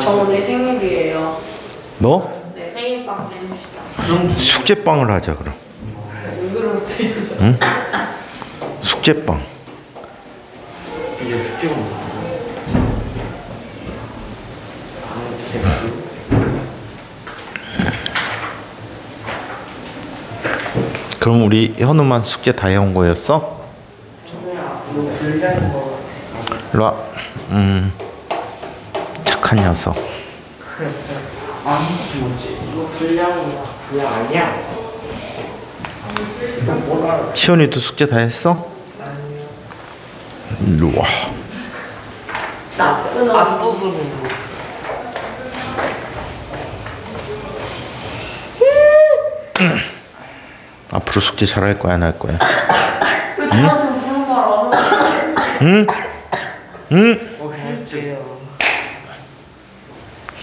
저 오늘 생일이에요. 너? 네, 생일빵 해줍시다. 숙제빵을 하자 그럼. 왜 그러세요? 저? 응? 숙제빵. 이제 숙제가 그럼 우리 현우만 숙제 다 해온 거였어? 너무 불리한 거 일로 와. 착한 녀석. 아니 뭐지? 이거 불리한 거야. 그게 아니야. 이거 뭐라? 시온이도 숙제 다 했어? 아니요. 일로 와. 나쁜 앞부분으로. 앞으로 숙제 잘할 거야 안 할 거야? 왜 저한테 무슨 말 안 하세요? 응? 응? 할게요.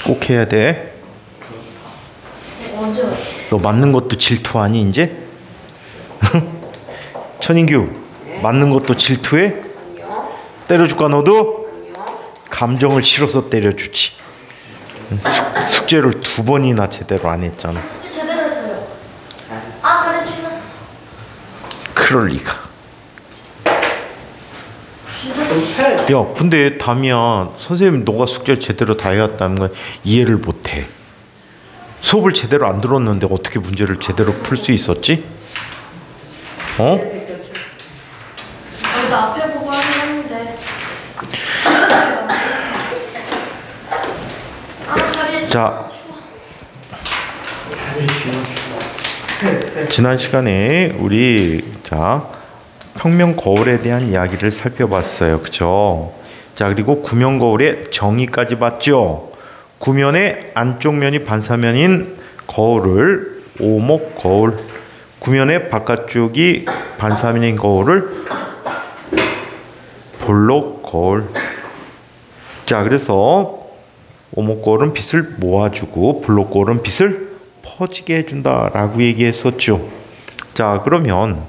꼭 해야 돼. 언제? 너 맞는 것도 질투 아니 이제? 천인규 맞는 것도 질투해? 아니요. 때려줄까 너도? 아니요. 감정을 실어서 때려주지. 숙제를 2번이나 제대로 안 했잖아. 숙제 제대로 했어요. 아, 가르치셨어. 그럴 리가. 진짜? 야 근데 다미야 선생님 너가 숙제를 제대로 다 해왔다는 건 이해를 못해. 수업을 제대로 안 들었는데 어떻게 문제를 제대로 풀 수 있었지? 어? 나 앞에 보고 하는데. 자, 지난 시간에 우리 평면 거울에 대한 이야기를 살펴봤어요. 그죠? 자, 그리고 구면 거울의 정의까지 봤죠. 구면의 안쪽 면이 반사면인 거울을 오목 거울, 구면의 바깥쪽이 반사면인 거울을 볼록 거울. 자, 그래서 오목 거울은 빛을 모아주고 볼록 거울은 빛을 퍼지게 해준다라고 얘기했었죠. 자, 그러면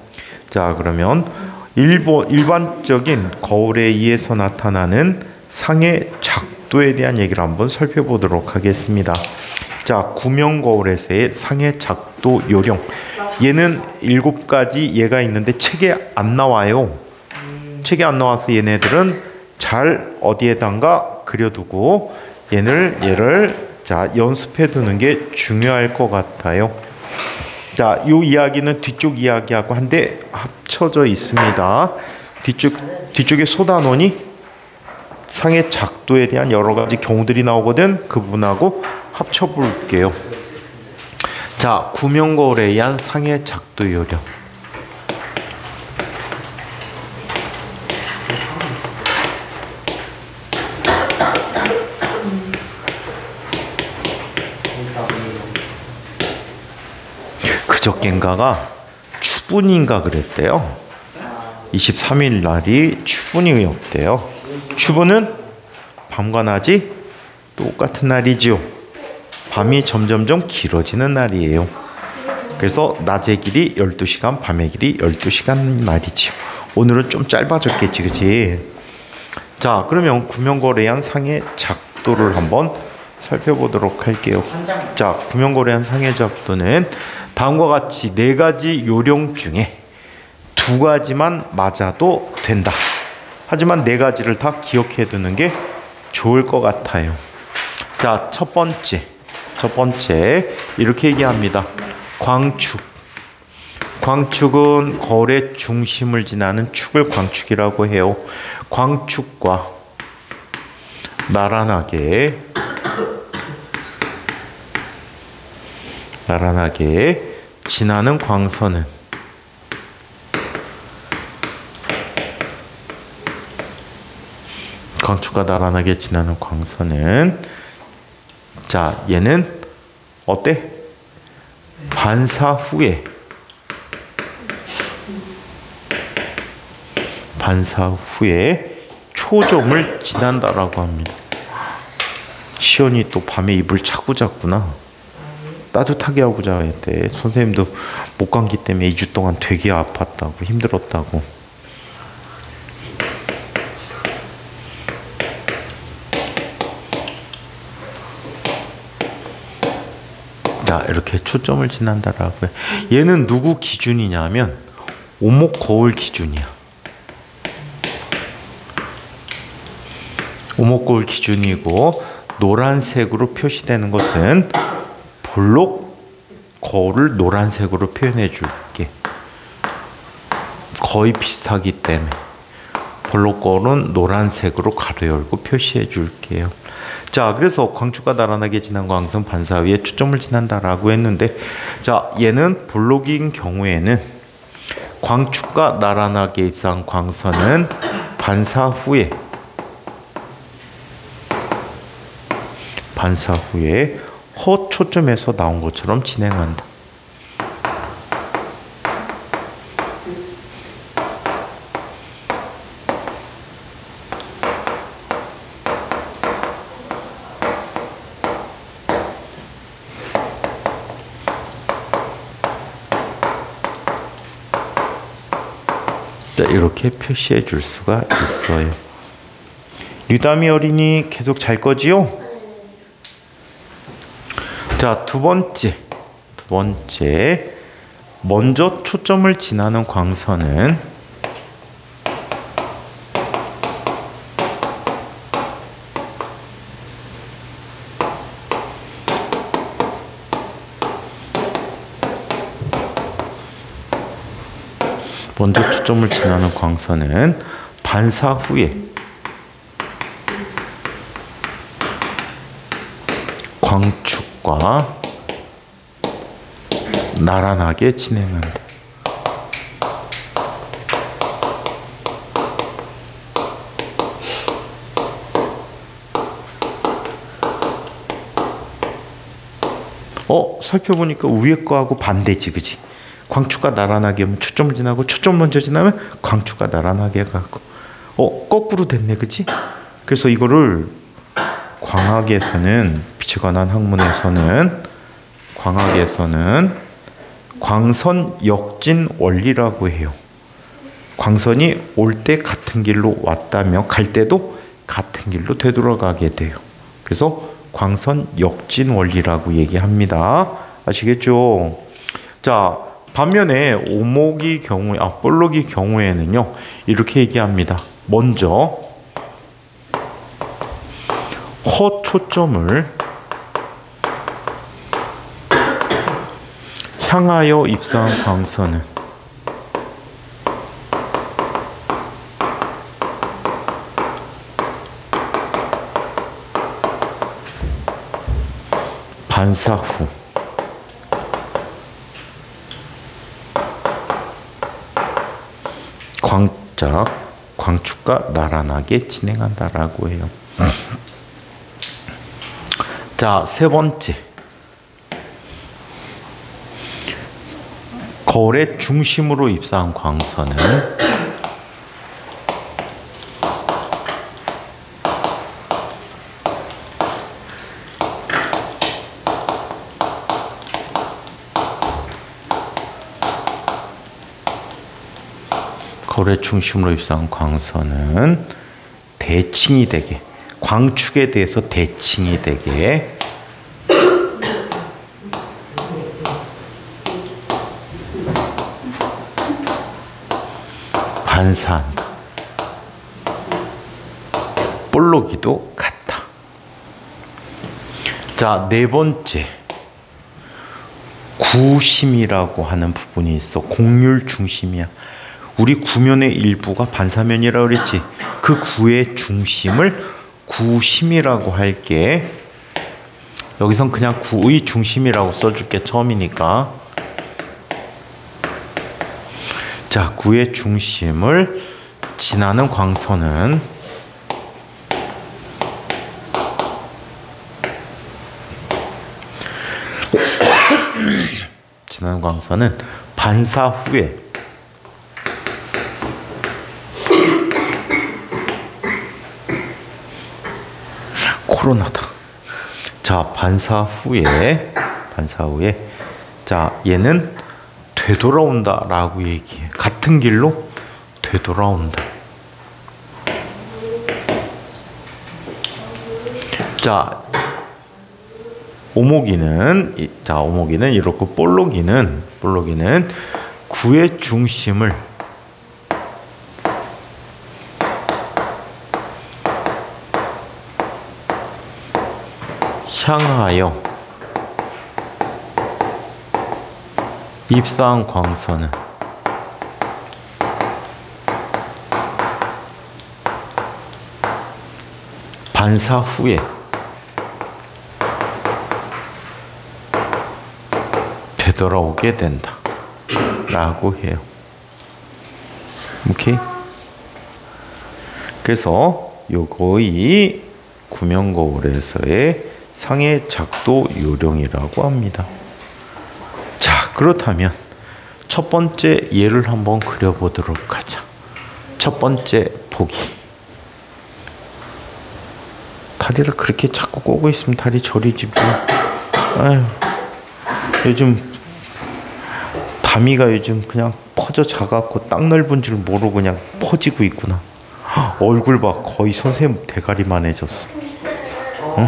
일반적인 거울에 의해서 나타나는 상의 작도에 대한 얘기를 한번 살펴보도록 하겠습니다. 자, 구면 거울에서의 상의 작도 요령. 얘는 7가지 예가 있는데 책에 안 나와요. 책에 안 나와서 얘네들은 잘 어디에단가 그려두고 얘를 연습해 두는 게 중요할 것 같아요. 자, 요 이야기는 뒤쪽 이야기하고 한데 합쳐져 있습니다. 뒤쪽에 소단원이 상의 작도에 대한 여러 가지 경우들이 나오거든. 그 부분하고 합쳐 볼게요. 자, 구면 거울에 의한 상의 작도 요령. 그저껜가가 추분인가 그랬대요. 23일 날이 추분이었대요. 추분은 밤과 낮이 똑같은 날이지요. 밤이 점점점 길어지는 날이에요. 그래서 낮의 길이 12시간, 밤의 길이 12시간 날이지요. 오늘은 좀 짧아졌겠지, 그치? 자, 그러면 구면 거울에 의한 상의 작도를 한번 살펴보도록 할게요. 자, 구면 거울에 의한 상의 작도는 다음과 같이 4가지 요령 중에 2가지만 맞아도 된다. 하지만 4가지를 다 기억해 두는 게 좋을 것 같아요. 자, 첫 번째 이렇게 얘기합니다. 광축. 광축은 거울의 중심을 지나는 축을 광축이라고 해요. 광축과 나란하게 지나는 광선은 광축과 나란하게 지나는 광선은 자, 얘는 어때? 반사 후에 초점을 지난다라고 합니다. 시온이 또 밤에 이불 자꾸 잤구나. 따뜻하게 하고 자야 돼. 선생님도 목감기 때문에 2주 동안 되게 아팠다고 힘들었다고. 자, 이렇게 초점을 지난다라고 해. 얘는 누구 기준이냐면 오목 거울 기준이야. 오목 거울 기준이고, 노란색으로 표시되는 것은 볼록 거울을 노란색으로 표현해 줄게. 거의 비슷하기 때문에 볼록 거울은 노란색으로 가로 열고 표시해 줄게요. 자, 그래서 광축과 나란하게 진한 광선 반사 위에 초점을 지난다라고 했는데, 자, 얘는 볼록인 경우에는 광축과 나란하게 입사한 광선은 반사 후에 허초점에서 나온 것처럼 진행한다. 자, 이렇게 표시해 줄 수가 있어요. 유담이 어린이 계속 잘 거지요? 자, 두 번째. 먼저 초점을 지나는 광선은 반사 후에 광축과 나란하게 진행한다. 살펴보니까 위에 거하고 반대지, 그지? 광축과 나란하게 하면 초점 지나고, 초점 먼저 지나면 광축과 나란하게 가고, 거꾸로 됐네, 그지? 그래서 이거를 광학에서는, 빛에 관한 학문에서는 광선 역진 원리라고 해요. 광선이 올 때 같은 길로 왔다며 갈 때도 같은 길로 되돌아가게 돼요. 그래서 광선 역진 원리라고 얘기합니다. 아시겠죠? 자, 반면에 볼록이 경우에는요, 이렇게 얘기합니다. 먼저 허초점을 향하여 입사한 광선은 반사 후 광축과 나란하게 진행한다라고 해요. 자, 세 번째. 거울의 중심으로 입사한 광선은 대칭이 되게, 광축에 대해서 대칭이 되게 반사한다. 볼록이도 같다. 자, 네 번째. 구심이라고 하는 부분이 있어. 곡률 중심이야. 우리 구면의 일부가 반사면이라고 그랬지. 그 구의 중심을 구심이라고 할게. 여기선 그냥 구의 중심이라고 써줄게, 처음이니까. 자, 구의 중심을 지나는 광선은 반사 후에 코로나다. 자, 반사 후에 반사 후에. 자, 얘는 되돌아온다라고 얘기해. 같은 길로 되돌아온다. 자, 오모기는 이렇고 볼로기는 구의 중심을 향하여 입사한 광선은 반사 후에 되돌아오게 된다 라고 해요. 오케이? 그래서 요거이 구명거울에서의 상해 작도 요령이라고 합니다. 자, 그렇다면 첫 번째 예를 한번 그려보도록 하자. 첫 번째 보기. 다리를 그렇게 자꾸 꼬고 있으면 다리 저리지 뭐. 아유, 요즘 다미가 요즘 그냥 퍼져 자갖고 땅 넓은 줄 모르고 그냥 퍼지고 있구나. 얼굴 봐, 거의 선생님 대가리만 해졌어. 응?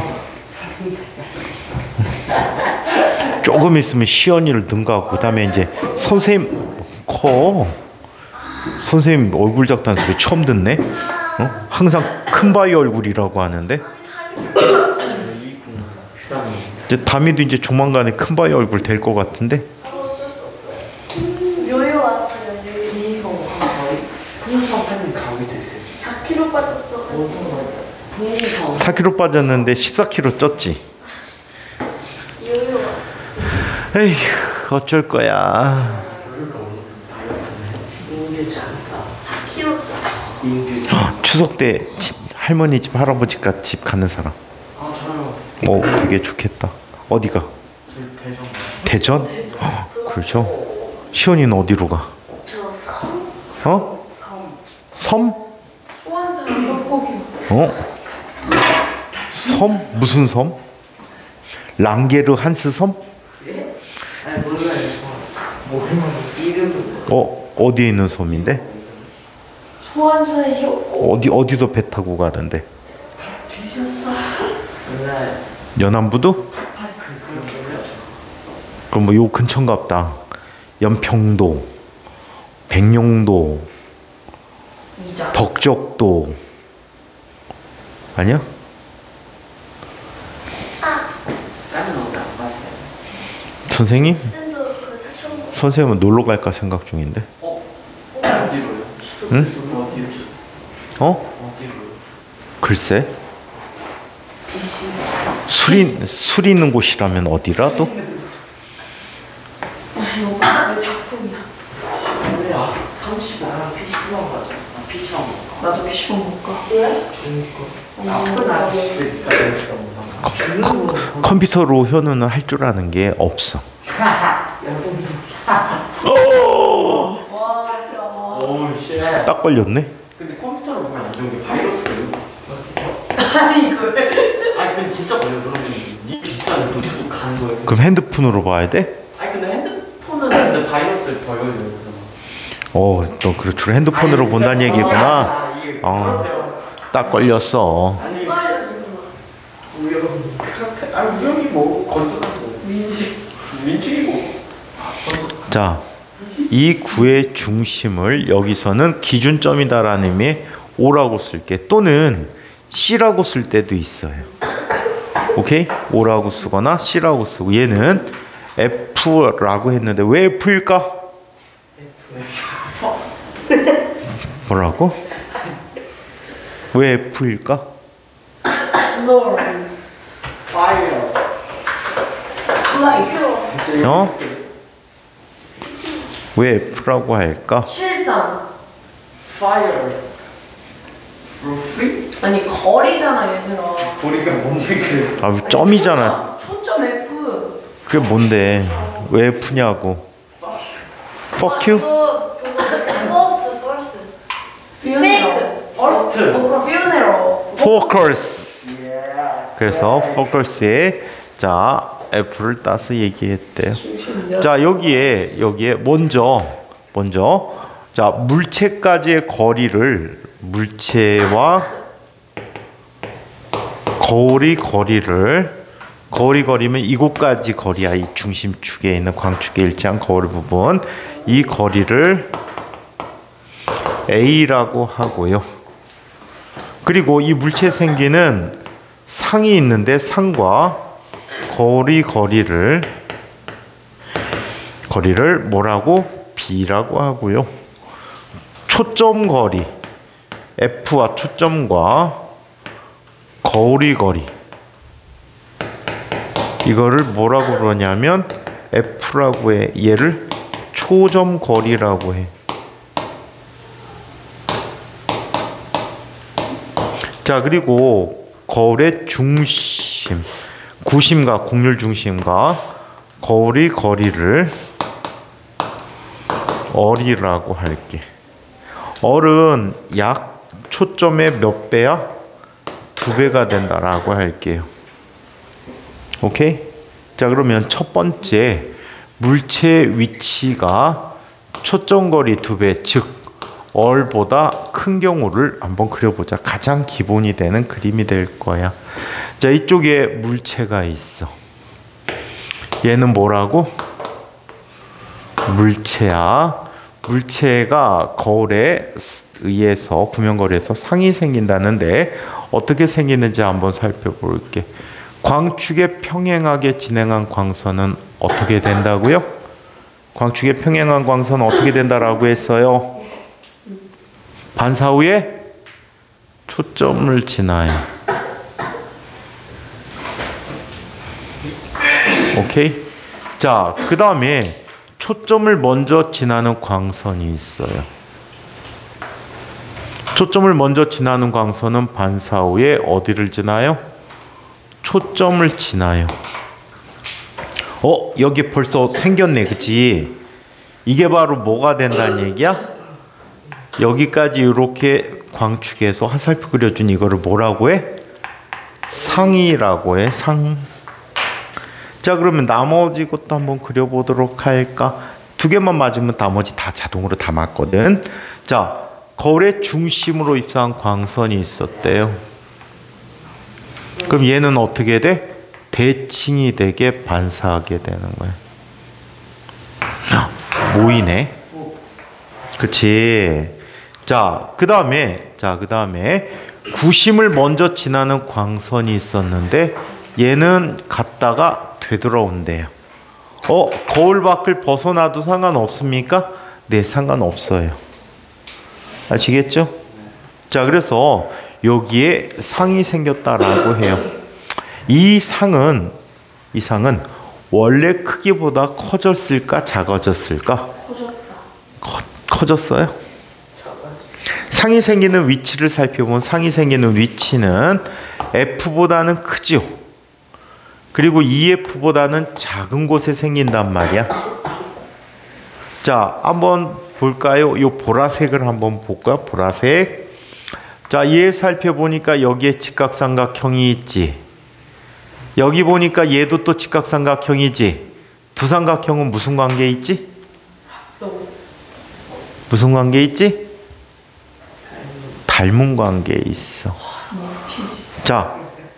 조금 있으면 시연이를 능가하고 그다음에 이제 선생님 커. 선생님 얼굴 작다는 소리 처음 듣네. 어? 항상 큰 바위 얼굴이라고 하는데 이제 다미도 이제 조만간에 큰 바위 얼굴 될 것 같은데. 요요 왔어요. 풍성 한 가위 드세요. 4kg 빠졌어. 풍성 4kg 빠졌는데 14kg 쪘지. 요요 왔어. 에휴, 어쩔 거야. 인규찬다. 4kg. 인규찬. 추석 때 할머니 집 할아버지 집 가는 사람. 아 저요. 오, 되게 좋겠다. 어디가? 대전. 대전? 그렇죠. 시원이는 어디로 가? 저 섬. 어? 섬. 섬? 소환사 협곡이요. 어? 섬? 무슨 섬? 랑게르 한스 섬? 예? 아니 몰라요. 모르면 이름은. 어디에 있는 섬인데? 소환사의 협곡. 어디서 배 타고 가는데? 뒤졌어. 몰라요. 연안부두? 그럼 뭐 요 근처인가 보다. 연평도, 백령도, 이자. 덕적도. 아니야? 싼 노래 안 마세요. 선생님? 샌도 그 사촌. 선생님은 놀러 갈까 생각 중인데. 어디로요? 응? 어디로? 어? 어디로요? 글쎄. PC. 술 있는 곳이라면 어디라도? 이거 왜 작품이야? 그래 아 30만 PC방 가자. 아 PC방 먹까? 나도 PC방 못 가. 왜? 그러니까 나쁜 아저씨도 있다 그랬어. 주는 거. 컴퓨터로 현우는 할 줄 아는 게 없어. 여동생. 와 진짜. 오우 쉣. 딱 걸렸네. 근데 컴퓨터로 보면 안 좋은 게 바이러스예요. 아니 이걸. 아니 근데 진짜 걸려. 그러면 이 비싼 돈 주고 가는 거예요. 그럼 핸드폰으로 봐야 돼? 아니 근데 핸드폰은 근데 바이러스를 더 열려요. 너 그래 주로 핸드폰으로 아니, 본다는 진짜 얘기구나. 이게 어. 그렇대요. 딱 걸렸어. 아니 우영 그렇대. 아 우영이 뭐 건조하고 민주이고. 자, 이 구의 중심을 여기서는 기준점이다라는 의미의 O라고 쓸게. 또는 C라고 쓸 때도 있어요. 오케이? O라고 쓰거나 C라고 쓰고, 얘는 F라고 했는데 왜 F일까? 뭐라고? 왜 F일까? 플로어. 파이어. 플라이트. 어? 왜 F라고 할까? 실상. 파이어. 루프리? 아니 거리잖아 얘들아. 우리가 뭔데 그랬어? 아, 점이잖아. 초점 F. 그게 뭔데? 왜 F냐고. Fuck you? 버스. 페이크. 퍼스트. 퓨네럴. Focus. 예스. 그래서 focus에 자 F를 따서 얘기했대요. 자, 여기에 먼저 자, 물체까지의 거리를 물체와 거리면 이곳까지 거리야. 이 중심축에 있는 광축에 일치한 거리 부분, 이 거리를 A라고 하고요. 그리고 이 물체 생기는 상이 있는데 상과 거리를 뭐라고? B라고 하고요. 초점 거리 F와 초점과 거리 이거를 뭐라고 그러냐면 F라고 해. 얘를 초점 거리라고 해. 자, 그리고 거울의 중심, 구심과 곡률 중심과 거리를 얼이라고 할게. 얼은 약 초점의 몇 배야? 2배가 된다라고 할게요. 오케이? 자, 그러면 첫 번째 물체 위치가 초점 거리 2배, 즉 얼보다 큰 경우를 한번 그려보자. 가장 기본이 되는 그림이 될 거야. 자, 이쪽에 물체가 있어. 얘는 뭐라고? 물체야. 물체가 거울에 의해서 구명거리에서 상이 생긴다는데 어떻게 생기는지 한번 살펴볼게. 광축에 평행하게 진행한 광선은 어떻게 된다고요? 광축에 평행한 광선은 어떻게 된다라고 했어요? 반사 후에 초점을 지나요. 오케이? 자, 그 다음에 초점을 먼저 지나는 광선이 있어요. 초점을 먼저 지나는 광선은 반사 후에 어디를 지나요? 초점을 지나요. 여기 벌써 생겼네, 그치? 이게 바로 뭐가 된다는 얘기야? 여기까지 이렇게 광축해서 화살표 그려준 이거를 뭐라고 해? 상이라고 해. 상. 자, 그러면 나머지 것도 한번 그려보도록 할까? 2개만 맞으면 나머지 다 자동으로 다 맞거든. 자, 거울의 중심으로 입사한 광선이 있었대요. 그럼 얘는 어떻게 돼? 대칭이 되게 반사하게 되는 거야. 모이네. 그치? 자, 그 다음에 구심을 먼저 지나는 광선이 있었는데 얘는 갔다가 되돌아온대요. 거울 밖을 벗어나도 상관없습니까? 네, 상관없어요. 아시겠죠? 자, 그래서 여기에 상이 생겼다라고 해요. 이 상은 원래 크기보다 커졌을까, 작아졌을까? 커졌어요? 상이 생기는 위치를 살펴보면 상이 생기는 위치는 F보다는 크죠. 그리고 EF보다는 작은 곳에 생긴단 말이야. 자, 한번 볼까요? 이 보라색을 한번 볼까요? 보라색. 자, 얘 살펴보니까 여기에 직각삼각형이 있지. 여기 보니까 얘도 또 직각삼각형이지. 두 삼각형은 무슨 관계에 있지? 무슨 관계에 있지? 닮은 관계에 있어. 자,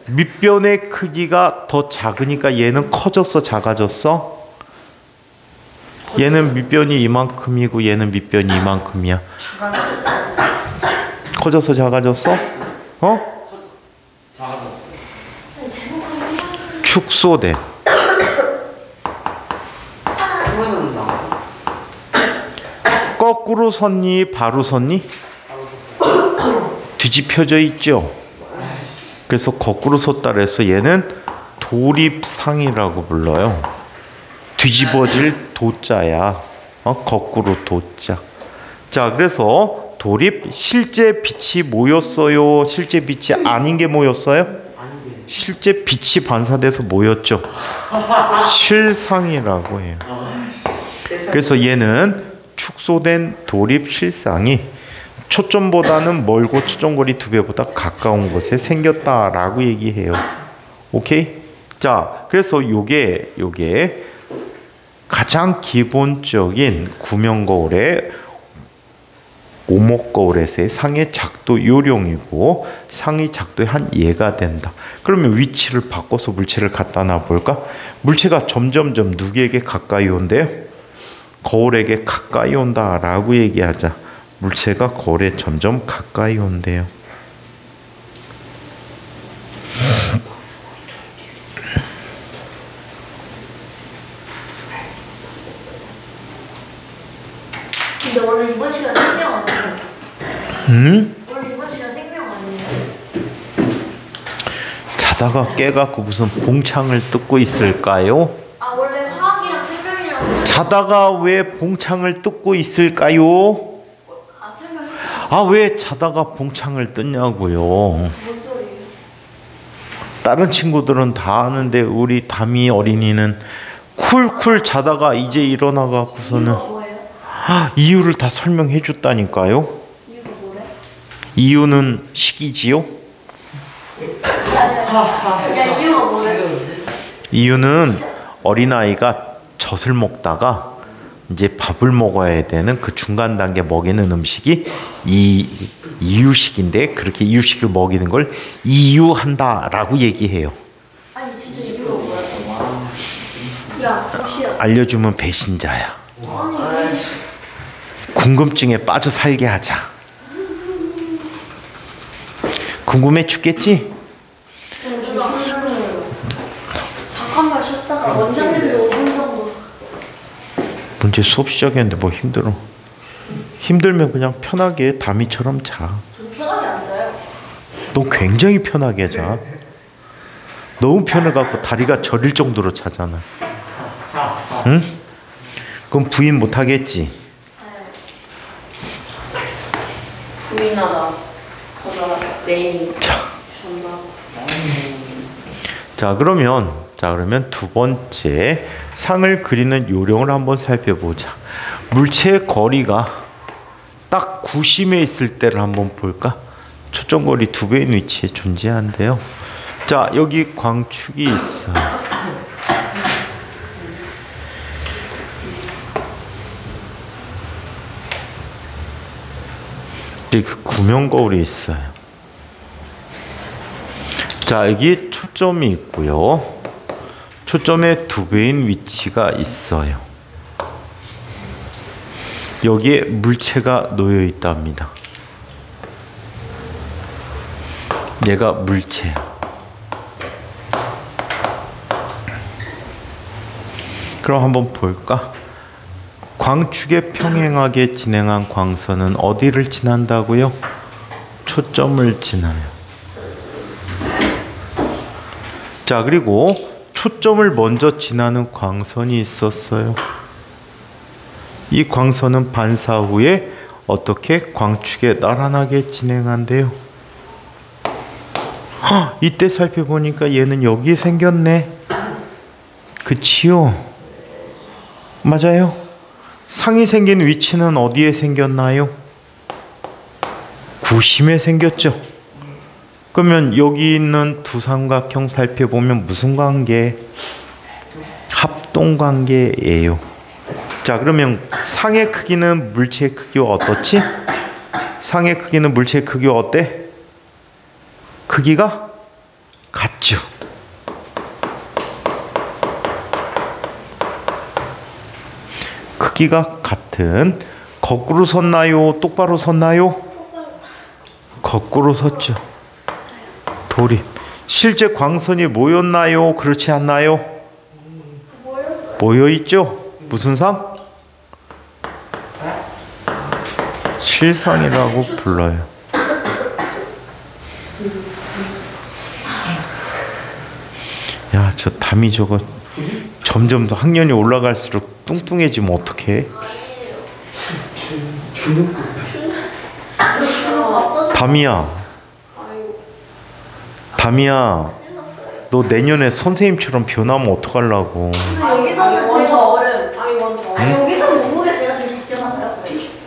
밑변의 크기가 더 작으니까 얘는 커졌어, 작아졌어? 얘는 밑변이 이만큼이고 얘는 밑변이 이만큼이야. 커졌어, 작아졌어? 작아졌어. 축소돼. 거꾸로 섰니, 바로 섰니? 뒤집혀져 있죠. 그래서 거꾸로 섰다 그래서 얘는 도립상이라고 불러요. 뒤집어질 도자야. 거꾸로 도자. 자, 그래서 도립, 실제 빛이 모였어요? 실제 빛이 아닌 게 모였어요? 실제 빛이 반사돼서 모였죠. 실상이라고 해요. 그래서 얘는 축소된 도립 실상이 초점보다는 멀고 초점거리 2배보다 가까운 곳에 생겼다라고 얘기해요. 오케이? 자, 그래서 요게 가장 기본적인 구명거울의 오목거울에서의 상해 작도 요령이고 상위 작도의 한 예가 된다. 그러면 위치를 바꿔서 물체를 갖다 놔볼까? 물체가 점점점 누구에게 가까이 온대요? 거울에게 가까이 온다라고 얘기하자. 물체가 거울에 점점 가까이 온대요. 근데 원래 이번 시간 생명 아니에요? 원래 이번 시간 생명 아니에요? 자다가 깨갖고 무슨 봉창을 뜯고 있을까요? 아 원래 화학이랑 생명이랑 자다가 왜 봉창을 뜯고 있을까요? 아 설명해. 아, 왜 자다가 봉창을 뜯냐고요? 뭔 소리예요? 다른 친구들은 다 아는데 우리 다미 어린이는 쿨쿨 자다가 이제 일어나갖고서는 이유가 뭐예요? 이유를 다 설명해 줬다니까요. 이유가 뭐래? 이유는 식이지요. 야 이유가 뭐래? 이유는 어린아이가 젖을 먹다가 이제 밥을 먹어야 되는 그 중간 단계 먹이는 음식이 이 이유식인데, 그렇게 이유식을 먹이는 걸 이유한다라고 얘기해요. 아니 진짜 이유가 뭐야? 야 혹시야. 알려주면 배신자야. 아니 궁금증에 빠져 살게 하자. 궁금해 죽겠지? 잠깐만 쉬었다가 원장님도 5분 정도. 문제 수업 시작했는데 뭐 힘들어. 힘들면 그냥 편하게 다미처럼 자. 좀 편하게 앉아요. 넌 굉장히 편하게 자. 너무 편해갖고 다리가 저릴 정도로 자잖아. 응? 그럼 부인 못하겠지? 부인하다 가져라 내일 자, 전화. 그러면 두 번째 상을 그리는 요령을 한번 살펴보자. 물체의 거리가 딱 구심에 있을 때를 한번 볼까? 초점거리 두 배인 위치에 존재한대요. 자, 여기 광축이 있어요. 그 구명거울이 있어요. 자, 여기 초점이 있고요. 초점의 두 배인 위치가 있어요. 여기에 물체가 놓여 있답니다. 얘가 물체야. 그럼 한번 볼까? 광축에 평행하게 진행한 광선은 어디를 지난다고요? 초점을 지나요. 자, 그리고 초점을 먼저 지나는 광선이 있었어요. 이 광선은 반사 후에 어떻게 광축에 나란하게 진행한대요. 이때 살펴보니까 얘는 여기 생겼네. 그치요? 맞아요. 상이 생긴 위치는 어디에 생겼나요? 구심에 생겼죠. 그러면 여기 있는 두 삼각형 살펴보면 무슨 관계? 합동관계예요. 자, 그러면 상의 크기는 물체의 크기와 어떻지? 상의 크기는 물체의 크기와 어때? 크기가 같죠. 크기가 같은, 거꾸로 섰나요? 똑바로 섰나요? 거꾸로 섰죠. 돌입. 실제 광선이 모였나요? 그렇지 않나요? 모여 있죠. 무슨 상? 실상이라고 불러요. 야, 저 담이 저거 점점 더 학년이 올라갈수록 뚱뚱해지면 어떡해? 담이야, 너 내년에 선생님처럼 변하면 어떡하려고? 여기서는 먼저 제가 얼음. 아니 먼저. 아니 여기서 몸무게 제가 제일 적게 나가요.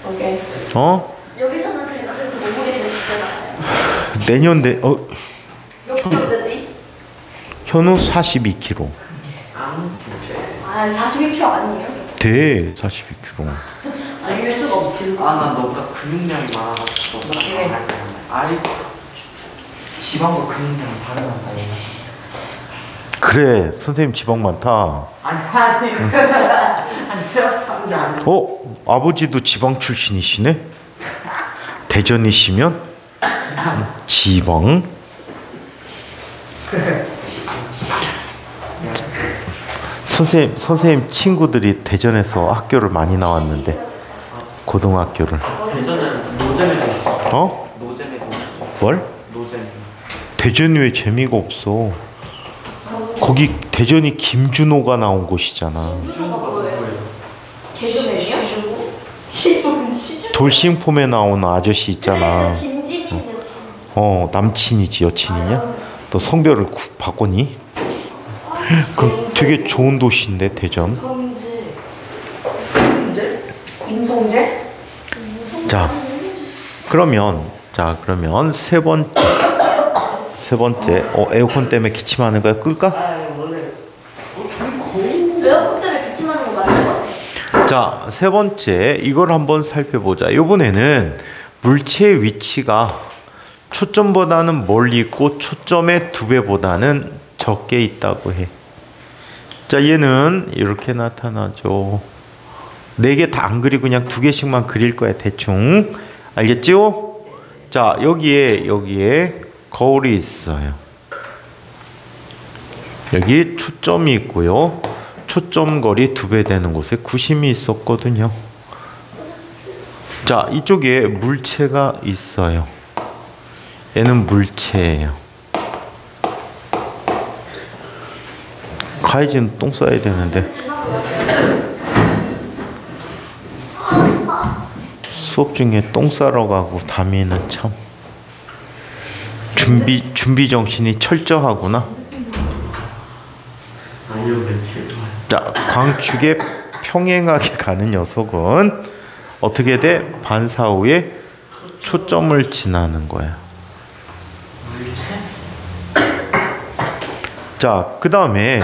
오케이. 어? 여기서는 제가 그래도 몸무게 제일 적게 나가요. 내년 몇 킬로인데? 현우 42kg. 아 42kg 아니에요? 돼 42kg. 아닐 수가 없어. 나 너보다 근육량이 많아가지고. 아니, 지방과 근육량이 다르단다. 그래 선생님 지방 많다. 아니. 아니, 생각하는 게 아니야. 아버지도 지방 출신이시네. 대전이시면 지방. 선생님 친구들이 대전에서 학교를 많이 나왔는데 고등학교를. 대전은 노잼에도 있어. 노잼에도 있어. 뭘? 노잼. 대전이 왜 재미가 없어? 거기 대전이 김준호가 나온 곳이잖아. 개그맨이요? 돌싱폼에 나온 아저씨 있잖아. 김지민 여친. 남친이지 여친이냐? 또 성별을 바꾸니? 그럼 되게 좋은 도시인데 대전. 임성재? 자 그러면 세 번째 에어컨 때문에 기침하는 거야? 끌까? 에어컨 때문에 기침하는 거 맞는 거 같아. 자, 세 번째 이걸 한번 살펴보자. 이번에는 물체의 위치가 초점보다는 멀리 있고 초점의 2배보다는 적게 있다고 해. 자, 얘는 이렇게 나타나죠. 4개 다 안 그리고 그냥 2개씩만 그릴 거야, 대충. 알겠죠? 자, 여기에 거울이 있어요. 여기 초점이 있고요. 초점 거리 2배 되는 곳에 구심이 있었거든요. 자, 이쪽에 물체가 있어요. 얘는 물체예요. 가이즈는 똥 싸야 되는데. 수업 중에 똥 싸러 가고 다미는 참 준비 정신이 철저하구나. 자, 광축에 평행하게 가는 녀석은 어떻게 돼? 반사 후에 초점을 지나는 거야. 자, 그 다음에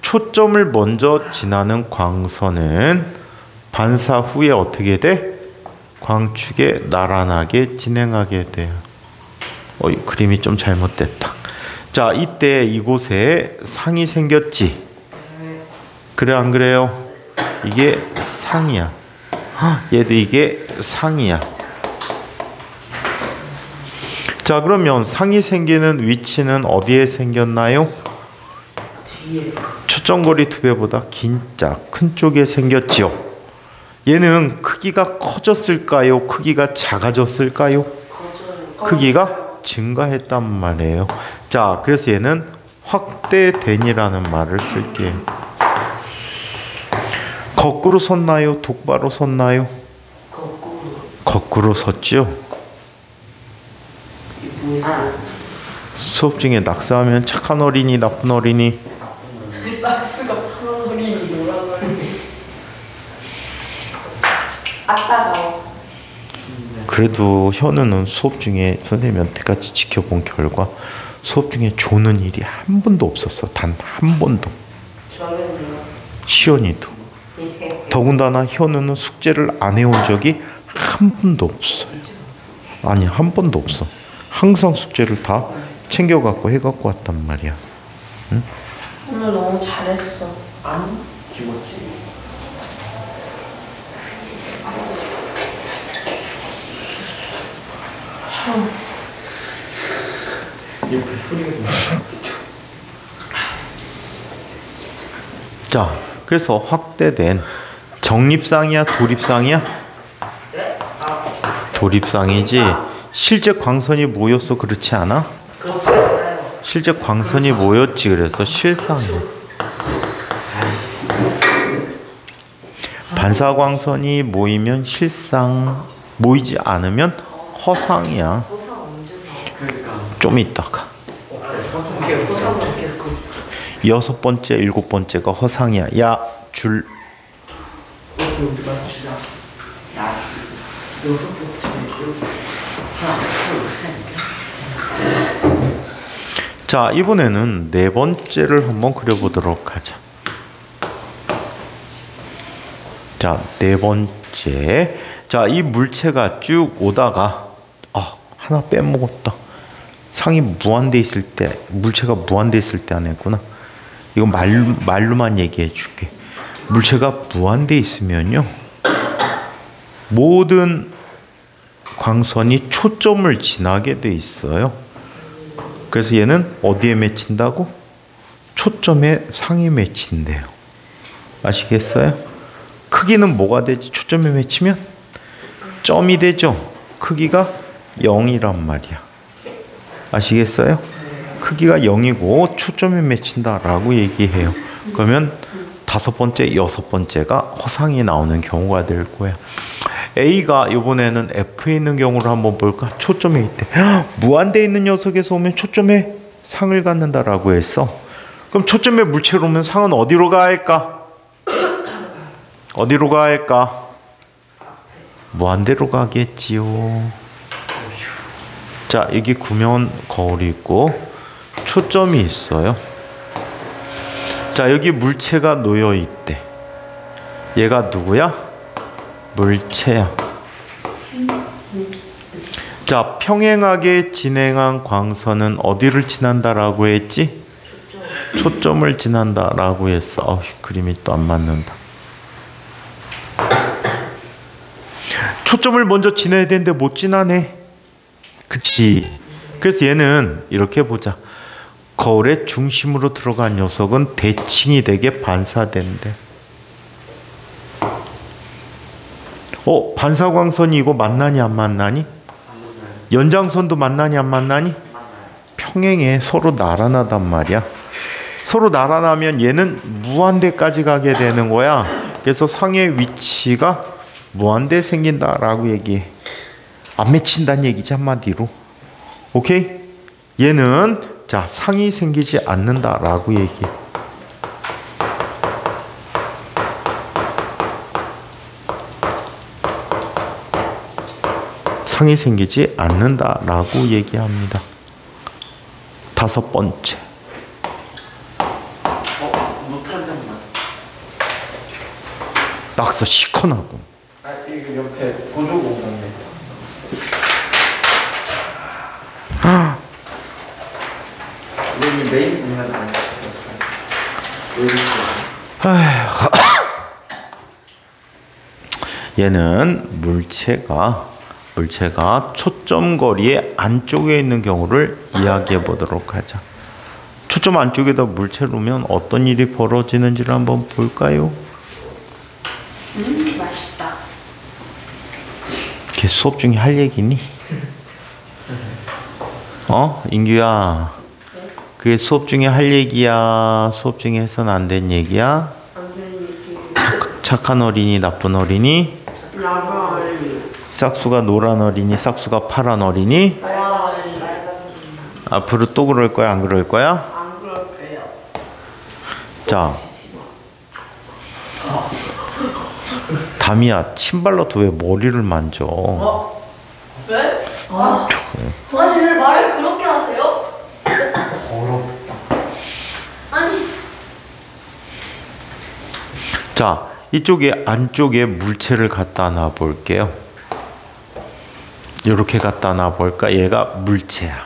초점을 먼저 지나는 광선은 반사 후에 어떻게 돼? 광축에 나란하게 진행하게 돼요. 이 그림이 좀 잘못됐다. 자, 이때 이곳에 상이 생겼지. 그래 안 그래요? 이게 상이야. 얘도 이게 상이야. 자, 그러면 상이 생기는 위치는 어디에 생겼나요? 초점거리 2배보다 큰 쪽에 생겼지요. 얘는 크기가 커졌을까요? 크기가 작아졌을까요? 크기가 증가했단 말이에요. 자, 그래서 얘는 확대된이라는 말을 쓸게요. 거꾸로 섰나요? 똑바로 섰나요? 거꾸로 섰죠. 수업 중에 낙서하면 착한 어린이, 나쁜 어린이. 싹수가 파란 어린이, 노란 어린이. 아따가워. 그래도 현우는 수업 중에 선생님한테까지 지켜본 결과 수업 중에 조는 일이 한 번도 없었어. 단 한 번도. 저는요. 시연이도. 더군다나 현우는 숙제를 안 해온 적이 한 번도 없어요. 아니, 한 번도 없어. 항상 숙제를 다 챙겨갖고 해갖고 왔단 말이야. 응? 오늘 너무 잘했어. 아니, 기뻤지. 옆에 소리가 좀 자, 그래서 확대된 정립상이야, 도립상이야? 도립상이지. 실제 광선이 모였어, 그렇지 않아? 실제 광선이 모였지. 그래서 실상이야. 반사광선이 모이면 실상, 모이지 않으면 허상이야. 좀 이따가. 6번째, 7번째가 허상이야. 야, 줄. 자, 이번에는 네 번째를 한번 그려보도록 하자. 자, 네 번째. 자, 이 물체가 쭉 오다가 하나 빼먹었다. 상이 무한대 있을 때, 물체가 무한대 있을 때 안 했구나. 이거 말로만 얘기해 줄게. 물체가 무한대 있으면요, 모든 광선이 초점을 지나게 돼 있어요. 그래서 얘는 어디에 맺힌다고? 초점에 상에 맺힌대요. 아시겠어요? 크기는 뭐가 되지? 초점에 맺히면 점이 되죠. 크기가 0이란 말이야. 아시겠어요? 크기가 0이고 초점에 맺힌다라고 얘기해요. 그러면 다섯 번째, 여섯 번째가 허상이 나오는 경우가 될 거야. A가 이번에는 F에 있는 경우를 한번 볼까? 초점에 있대. 무한대에 있는 녀석에서 오면 초점에 상을 갖는다라고 했어. 그럼 초점에 물체로 오면 상은 어디로 가야 할까? 어디로 가야 할까? 무한대로 가겠지요. 자, 여기 구면 거울이 있고 초점이 있어요. 자, 여기 물체가 놓여 있대. 얘가 누구야? 물체야. 자, 평행하게 진행한 광선은 어디를 지난다라고 했지? 초점을 지난다라고 했어. 그림이 또 안 맞는다. 초점을 먼저 지나야 되는데 못 지나네. 그치? 그래서 얘는 이렇게 보자. 거울의 중심으로 들어간 녀석은 대칭이 되게 반사된대. 반사광선이 이거 만나니 안 만나니? 연장선도 만나니 안 만나니? 평행해. 서로 나란하단 말이야. 서로 나란하면 얘는 무한대까지 가게 되는 거야. 그래서 상의 위치가 무한대 생긴다라고 얘기해. 안 맺힌다는 얘기지, 한마디로. 오케이? 얘는 자, 상이 생기지 않는다라고 얘기해. 상이 생기지 않는다라고 얘기합니다. 다섯 번째. 노트 한 장만. 낙서 시커나고. 이거 옆에 보조공 있네. 여기 메인 공간 안 찍혔어요. 얘는 물체가 초점 거리의 안쪽에 있는 경우를 이야기해 보도록 하자. 초점 안쪽에다 물체를 놓으면 어떤 일이 벌어지는지를 한번 볼까요? 맛있다. 걔 수업 중에 할 얘기니? 인규야, 그게 수업 중에 할 얘기야? 수업 중에 해서는 안 된 얘기야? 안 되는 얘기. 착한 어린이, 나쁜 어린이? 나가. 싹수가 노란 어린이, 싹수가 파란 어린이? 앞으로 또 그럴 거야, 안 그럴 거야? 안 그럴 거예요. 자, 담이야, 침발로도 왜 머리를 만져? 왜? 아니 왜 말을 그렇게 하세요? 어렵다. 아니 자, 이쪽에 안쪽에 물체를 갖다 놔 볼게요. 이렇게 갖다 놔 볼까? 얘가 물체야.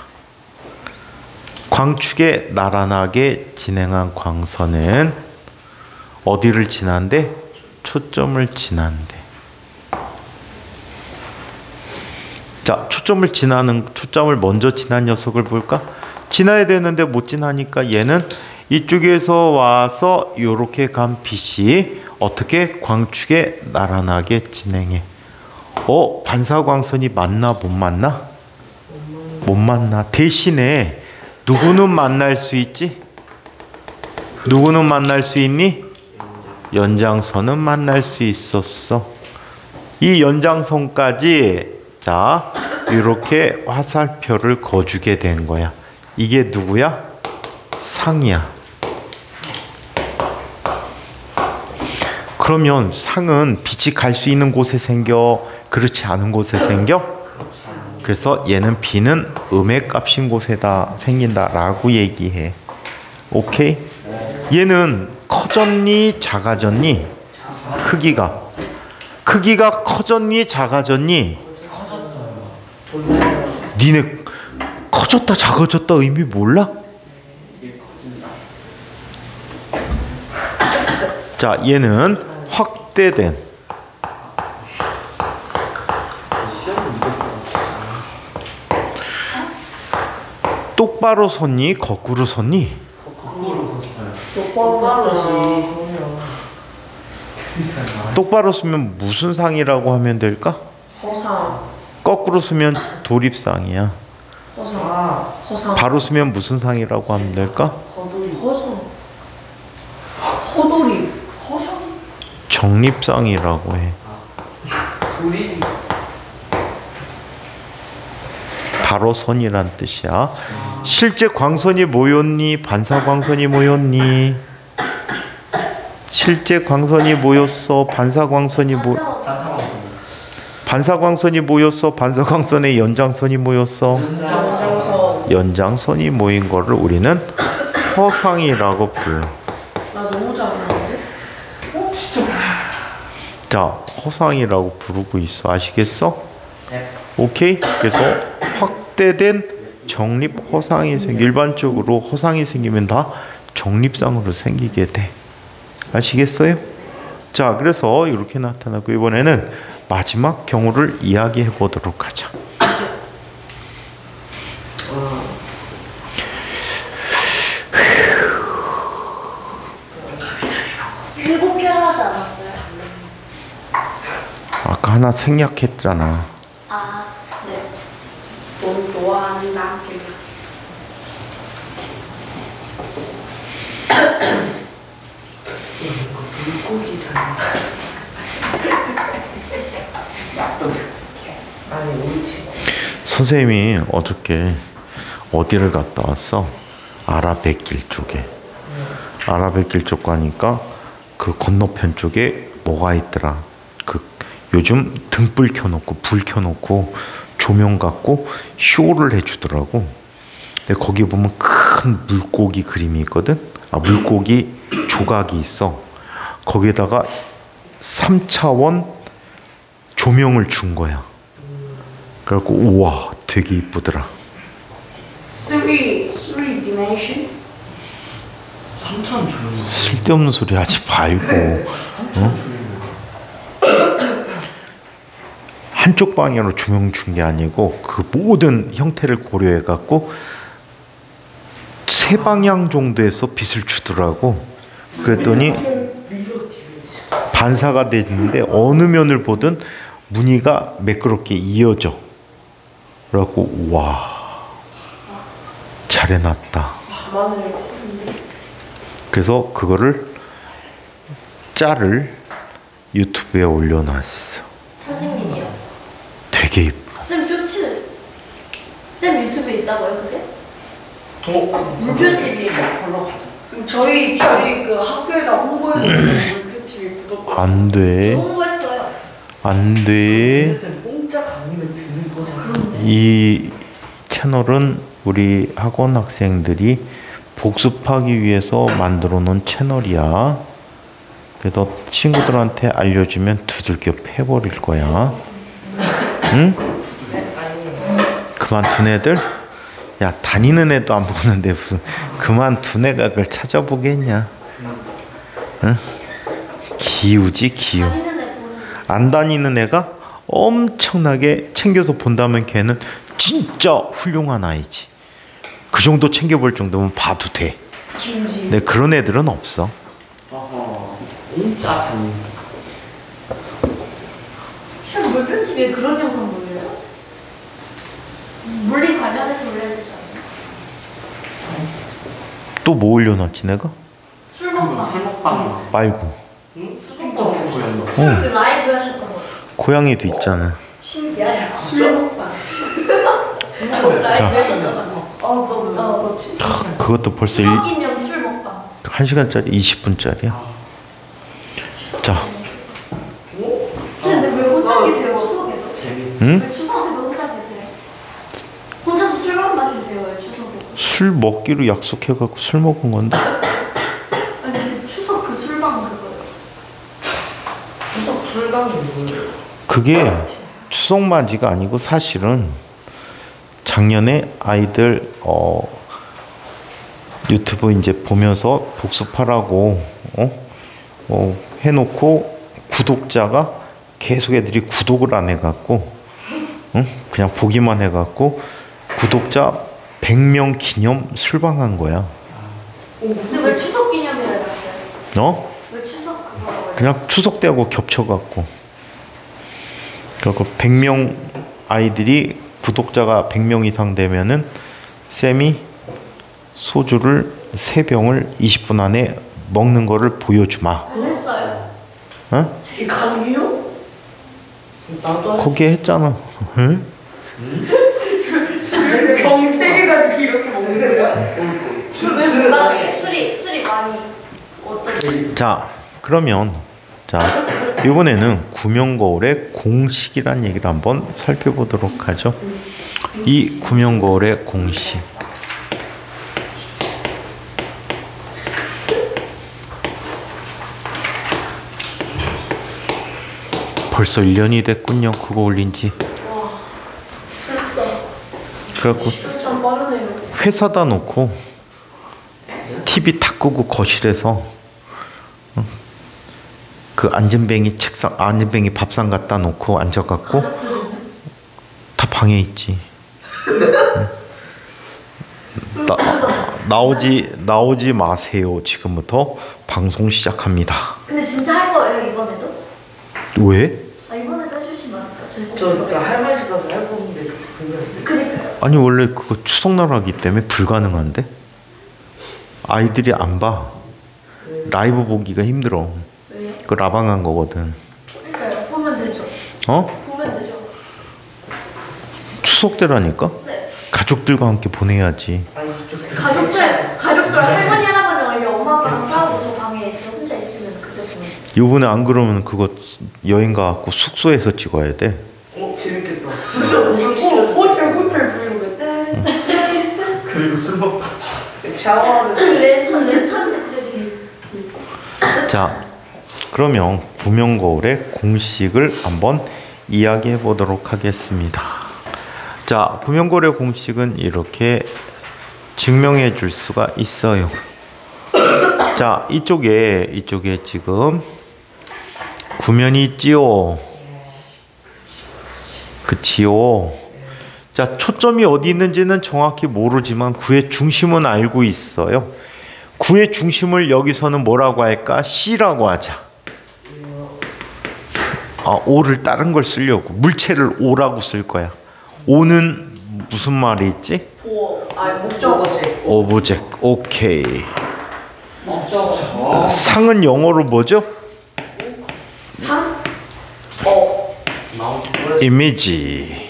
광축에 나란하게 진행한 광선은 어디를 지난대? 초점을 지난대. 자, 초점을 먼저 지난 녀석을 볼까? 지나야 되는데 못 지나니까 얘는 이쪽에서 와서 이렇게 간 빛이 어떻게 광축에 나란하게 진행해. 반사광선이 맞나 못 만나? 못 만나. 대신에 누구는 만날 수 있지? 누구는 만날 수 있니? 연장선은 만날 수 있었어. 이 연장선까지 자, 이렇게 화살표를 거주게 된 거야. 이게 누구야? 상이야. 그러면 상은 빛이 갈 수 있는 곳에 생겨? 그렇지 않은 곳에 생겨? 그래서 얘는 B는 음의 값인 곳에다 생긴다라고 얘기해. 오케이? 얘는 커졌니 작아졌니? 크기가 커졌니 작아졌니? 니네 커졌다 작아졌다 의미 몰라? 자, 얘는 확대된 똑바로 섰니 거꾸로 섰니? 똑바로 쓰면 무슨 상이라고 하면 될까? 허상. 거꾸로 쓰면 도립상이야. 허상. 바로 쓰면 무슨 상이라고 하면 될까? 허상. 허돌이. 허상. 정립상이라고 해. 우리 바로 선이란 뜻이야. 실제 광선이 모였니? 반사광선이 모였니? 실제 광선이 모였어? 반사광선이 반사광선이 모였어? 반사광선의 연장선이 모였어? 연장선. 연장선이 모인 거를 우리는 허상이라고 불러. 나 너무 잘하는데? 자, 허상이라고 부르고 있어. 아시겠어? 네. 오케이? 그래서 확대된 정립 허상이 일반적으로 허상이 생기면 다 정립상으로 생기게 돼. 아시겠어요? 자, 그래서 이렇게 나타나고 이번에는 마지막 경우를 이야기해 보도록 하자. 일곱 개를 하지 않았어요? 아까 하나 생략했잖아. 아, 네. 넌 좋아한다. 물고기다. 아니 옳지. 선생님이 어저께 어디를 갔다 왔어? 아라뱃길 쪽에. 아라뱃길 쪽 가니까 그 건너편 쪽에 뭐가 있더라. 그 요즘 등불 켜놓고 불 켜놓고 조명 갖고 쇼를 해주더라고. 근데 거기 보면 큰 물고기 그림이 있거든. 아, 물고기 조각이 있어. 거기에다가 3차원 조명을 준 거야. 그래갖고 우와 되게 이쁘더라. 3 dimension? 3천 조명. 쓸데없는 소리 하지 말고. 한쪽 방향으로 조명 준 게 아니고 그 모든 형태를 고려해 갖고 세 방향 정도에서 빛을 주더라고. 그랬더니 반사가 됐는데 어느 면을 보든 무늬가 매끄럽게 이어져. 그래갖고 와 잘해놨다. 그래서 그거를 짤을 유튜브에 올려놨어. 선생님이요. 되게 이뻐. 쌤 쇼츠. 쌤 유튜브에 있다고요, 그게? 물표 TV에. 저희 그 학교에다 홍보해서 물표 TV 구독. 안 돼. 홍보했어요. 안 돼. 공짜 강의는 듣는 거잖아. 이 채널은 우리 학원 학생들이 복습하기 위해서 만들어 놓은 채널이야. 그래서 친구들한테 알려주면 두들겨 패버릴 거야. 응? 그만둔 애들? 야, 다니는 애도 안 보는데 무슨 그만둔 애가 그걸 찾아보겠냐? 응? 기우지 기우. 다니는 애 보는. 안 다니는 애가 엄청나게 챙겨서 본다면 걔는 진짜 훌륭한 아이지. 그 정도 챙겨볼 정도면 봐도 돼. 근데 그런 애들은 없어. 공짜 강의. 쌤 물표 TV에 그런 영상 올려요? 물리 관련해서 올려야 되지 않아요? 또 뭐 올려놨지 내가? 술 먹방. 술 먹방. 말고. 스피커 쓰고 술 라이브 하셨던 거. 고양이도 있잖아. 신기하냐? 술 먹방. 라이브 하셨잖아. 너 그것도 벌써 추석인형 술 먹방. 1시간짜리 20분짜리야. 자, 쌤, 근데 왜 혼자 계세요? 추석에도? 재밌어. 응? 왜 추석에도 혼자 계세요? 술 먹기로 약속해갖고 술 먹은 건데. 아니 그 추석 그 술방 그거요. 추석 술방이 뭐예요? 그게 추석 맞이가 아니고 사실은 작년에 아이들 유튜브 이제 보면서 복습하라고 해놓고 구독자가 계속 애들이 구독을 안 해갖고 그냥 보기만 해갖고 구독자 100명 기념 술방한 거야. 근데 왜 추석 기념이라 했어요? 왜 추석 그거? 그냥 추석 때하고 겹쳐갖고. 그리고 100명 아이들이 구독자가 100명 이상 되면은 쌤이 소주를 3병을 20분 안에 먹는 거를 보여주마. 했어요. 어? 이게 가능해요? 나도 거기 했잖아. 응? 병 3개 가지고 이렇게 먹는 거야? 왜 많이 술이 많이 어떤? 자, 그러면 자 이번에는 구명거울의 공식이란 얘기를 한번 살펴보도록 하죠. 이 구명거울의 공식. 벌써 1년이 됐군요. 그거 올린 지. 슬프다. 그래갖고 참 빠르네요. 회사다 놓고 TV 다 끄고 거실에서 그 안전뱅이 밥상 갖다 놓고 앉아갖고 다 방에 있지. 나오지 마세요. 지금부터 방송 시작합니다. 근데 진짜 할 거예요 이번에도? 왜? 아 이번에도 해주시면 안 돼요? 저 할머니 집 가서 할 건데 그니까요. 아니 원래 그거 추석날 하기 때문에 불가능한데? 아이들이 안 봐. 라이브 보기가 힘들어. 왜요? 그 라방한 거거든. 그니까요. 보면 되죠. 보면 되죠. 추석 때라니까? 네. 가족들과 함께 보내야지. 가족들 할머니 할아버지 말고 엄마 아빠랑 싸우고 저 방에 혼자 있으면 그때 보면. 요번에 안 그러면 그거 여행 가갖고 숙소에서 찍어야 돼. 재밌겠다. 호텔 브이로그. 그리고 술 먹고 샤워하는. 랜선 집들이. 자, 그러면 구명거울의 공식을 한번 이야기해 보도록 하겠습니다. 자, 구명거울의 공식은 이렇게 증명해 줄 수가 있어요. 자, 이쪽에 지금 구면이 있지요. 그치요. 자, 초점이 어디 있는지는 정확히 모르지만 구의 중심은 알고 있어요. 구의 중심을 여기서는 뭐라고 할까? C라고 하자. O를 다른 걸 쓰려고. 물체를 O라고 쓸 거야. O는 무슨 말이 있지? 목적어지. 오브젝트. 오케이. 목적어. 상은 영어로 뭐죠? 상? 이미지.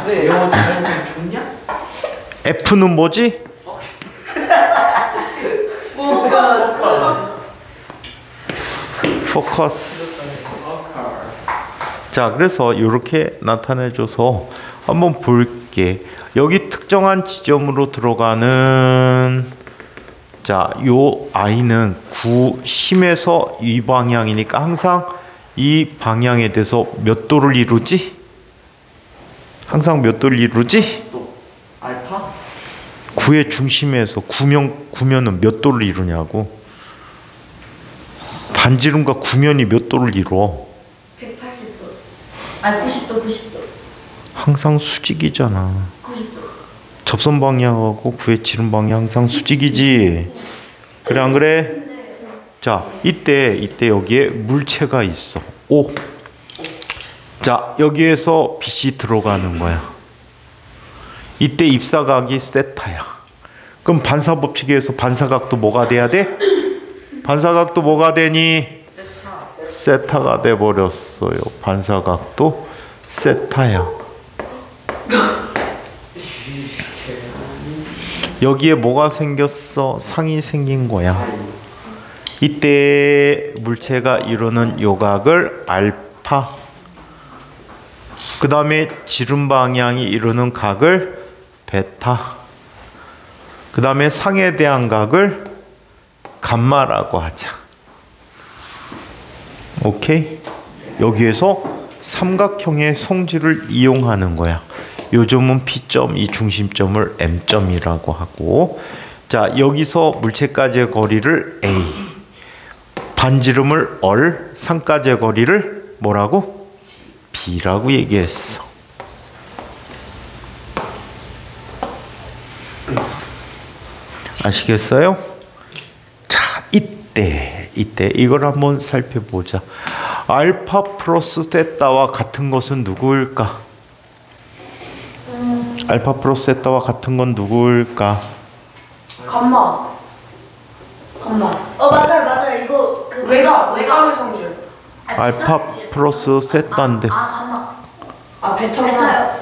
그래 영어 잘하는 좋냐? F는 뭐지? 포커스. 자, 그래서 이렇게 나타내줘서 한번 볼게. 여기 특정한 지점으로 들어가는 자, 요 I는 구심에서 이 방향이니까 항상 이 방향에 대해서 몇 도를 이루지? 항상 몇 도를 이루지? 알파? 구의 중심에서 구면은 몇 도를 이루냐고. 반지름과 구면이 몇 도를 이루어? 180도. 아 90도. 항상 수직이잖아. 90도. 접선 방향하고 구의 지름 방향 항상 수직이지. 그래 안 그래? 자, 이때 여기에 물체가 있어. O. 자, 여기에서 빛이 들어가는 거야. 이때 입사각이 세타야. 그럼 반사법칙에서 반사각도 뭐가 돼야 돼? 반사각도 뭐가 되니? 세타가 돼 버렸어요. 반사각도 세타야. 여기에 뭐가 생겼어? 상이 생긴 거야. 이때 물체가 이루는 요각을 알파. 그 다음에 지름 방향이 이루는 각을 베타. 그 다음에 상에 대한 각을 감마라고 하자. 오케이? 여기에서 삼각형의 성질을 이용하는 거야. 요점은 P점, 이 중심점을 M점이라고 하고, 자, 여기서 물체까지의 거리를 A, 반지름을 얼, 상까지의 거리를 뭐라고? B라고 얘기했어. 아시겠어요? 자, 이때 이걸 한번 살펴보자. 알파 플러스 세타와 같은 것은 누구일까? 알파 플러스 세타와 같은 건 누구일까? 감마. 맞아요. 이거 그 외곽의 성질. 알파 플러스 세타인데 감마. 베타구나. 베타요.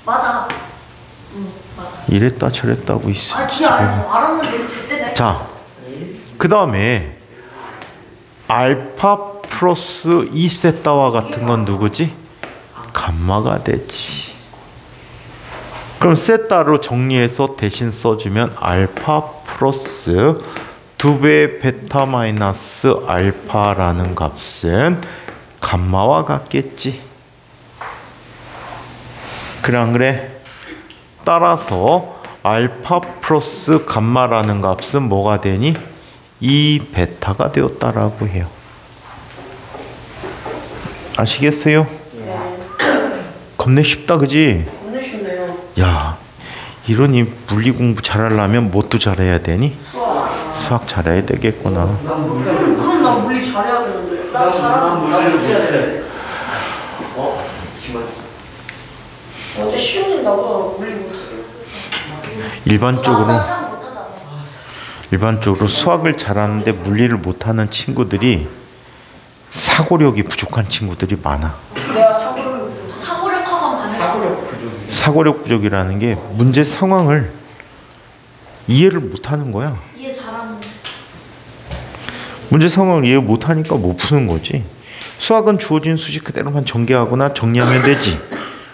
맞아. 맞아. 이랬다 저랬다고 있어. 알았는데 제때 자, 그 다음에 알파 플러스 2세타와 같은 건 누구지? 감마가 되지. 그럼 세타로 정리해서 대신 써주면 알파 플러스 2배의 베타 마이너스 알파라는 값은 감마와 같겠지. 그래 안 그래? 따라서 알파 플러스 감마라는 값은 뭐가 되니? 2베타가 되었다라고 해요. 아시겠어요? 겁내 쉽다 그지? 오늘 쉽네요. 야, 이러니 물리 공부 잘하려면 뭣도 잘해야 되니? 수학 잘해야 되겠구나. 그럼 나 물리 잘해야 되는데. 나 잘하는 난 못해야 돼. 기본지. 어제 시험님 나보다 물리 못해. 일반적으로 수학을 잘하는데 물리를 못하는 친구들이 사고력이 부족한 친구들이 많아. 내가 사고력학원 가면 사고력 부족이라는 게 문제 상황을 이해를 못하는 거야. 이해 잘하는. 문제 상황을 이해 못하니까 못 푸는 거지. 수학은 주어진 수식 그대로만 전개하거나 정리하면 되지.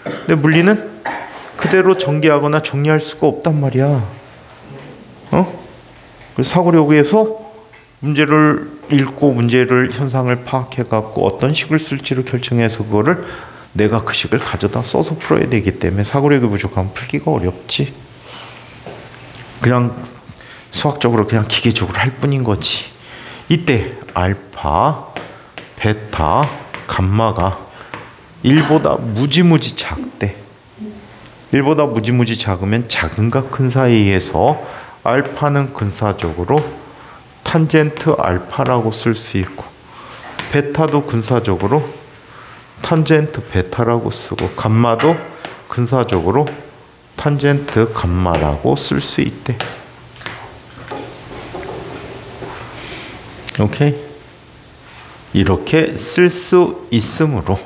근데 물리는 그대로 전개하거나 정리할 수가 없단 말이야. 그래서 사고력에 의해서 문제를 읽고 문제를 현상을 파악해 갖고 어떤 식을 쓸지를 결정해서 그거를 내가 그 식을 가져다 써서 풀어야 되기 때문에 사고력이 부족하면 풀기가 어렵지. 그냥 수학적으로 그냥 기계적으로 할 뿐인 거지. 이때 알파, 베타, 감마가 1보다 무지무지 작대. 1보다 무지무지 작으면 작은과 큰 사이에서 알파는 근사적으로 탄젠트 알파라고 쓸 수 있고, 베타도 근사적으로 탄젠트 베타라고 쓰고, 감마도 근사적으로 탄젠트 감마라고 쓸 수 있대. 오케이? 이렇게 쓸 수 있으므로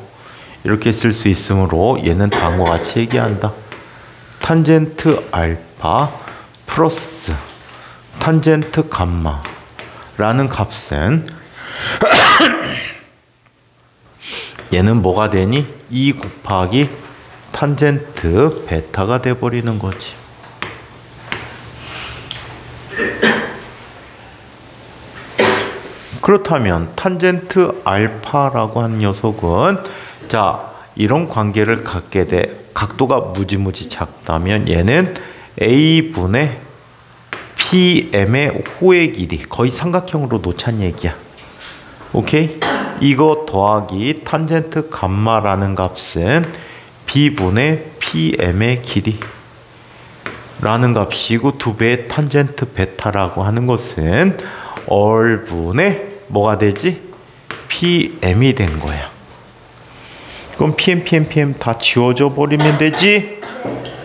얘는 다음과 같이 얘기한다. 탄젠트 알파 플러스 탄젠트 감마라는 값은 얘는 뭐가 되니? 2 곱하기 탄젠트 베타가 돼버리는 거지. 그렇다면 탄젠트 알파라고 하는 녀석은 자, 이런 관계를 갖게 돼. 각도가 무지무지 작다면 얘는 A분의 PM의 호의 길이, 거의 삼각형으로 놓자는 얘기야. 오케이? 이거 더하기 탄젠트 감마라는 값은 B분의 PM의 길이 라는 값이고, 2배의 탄젠트 베타라고 하는 것은 얼분의 뭐가 되지? PM이 된 거야. 그럼 PM 다 지워져 버리면 되지?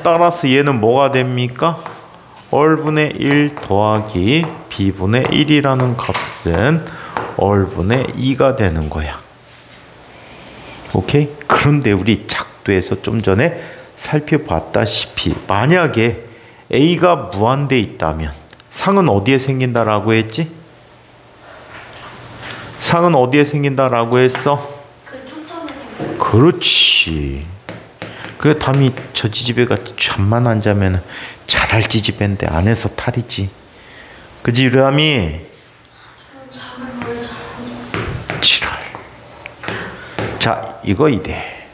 따라서 얘는 뭐가 됩니까? 얼분의 1 더하기 B분의 1이라는 값은 얼분의 2가 되는 거야. 오케이? 그런데 우리 작도에서 좀 전에 살펴봤다시피 만약에 A가 무한대 있다면 상은 어디에 생긴다라고 했지? 상은 어디에 생긴다라고 했어? 그 초점에 생겨. 그렇지. 그래 담이 저 지지배가 잠만 안 자면 잘할 지지배인데 안에서 탈이지. 그지 유담이? 잠을 원래 잘안 잤어. 지랄. 자 이거 이래.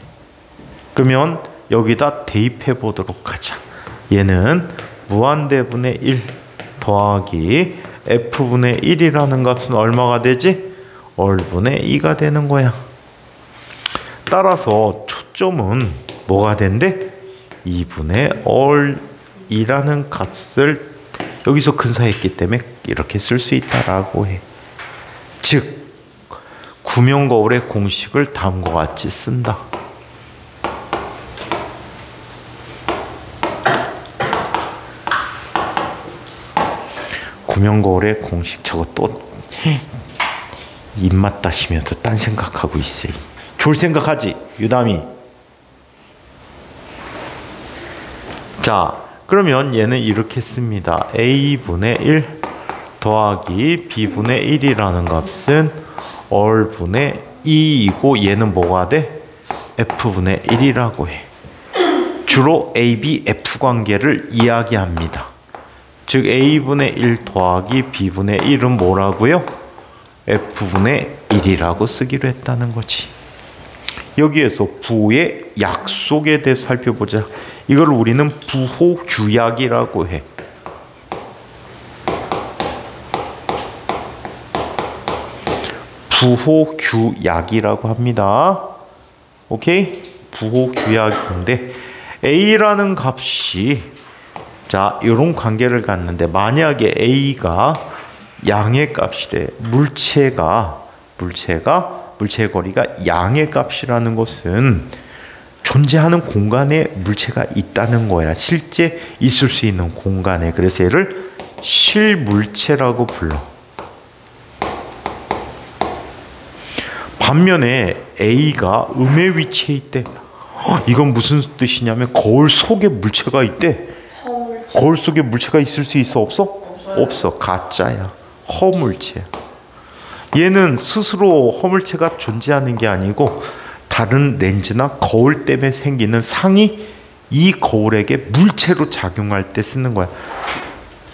그러면 여기다 대입해 보도록 하자. 얘는 무한대분의 1 더하기 f분의 1이라는 값은 얼마가 되지? 얼분의 2가 되는 거야. 따라서 초점은 뭐가 된대? 2분의 얼이라는 값을 여기서 근사했기 때문에 이렇게 쓸 수 있다라고 해. 즉 구명거울의 공식을 다음과 같이 쓴다. 구명거울의 공식 저거 또 입맛 다시면서 딴 생각하고 있어. 좋을 생각하지 유담이. 자 그러면 얘는 이렇게 씁니다. a분의 1 더하기 b분의 1이라는 값은 얼분의 2이고 얘는 뭐가 돼? f분의 1이라고 해. 주로 AB, F 관계를 이야기합니다. 즉 a분의 1 더하기 b분의 1은 뭐라고요? f분의 1이라고 쓰기로 했다는 거지. 여기에서 부호의 약속에 대해 살펴보자. 이걸 우리는 부호규약이라고 해. 부호규약이라고 합니다. 오케이? 부호규약인데 A라는 값이 자 이런 관계를 갖는데 만약에 A가 양의 값이래. 물체의 거리가 양의 값이라는 것은 존재하는 공간에 물체가 있다는 거야. 실제 있을 수 있는 공간에. 그래서 얘를 실물체라고 불러. 반면에 A가 음의 위치에 있대. 이건 무슨 뜻이냐면 거울 속에 물체가 있대. 허물체. 거울 속에 물체가 있을 수 있어? 없어? 없어요. 없어. 가짜야. 허물체야. 얘는 스스로 허물체가 존재하는 게 아니고 다른 렌즈나 거울 때문에 생기는 상이 이 거울에게 물체로 작용할 때 쓰는 거야.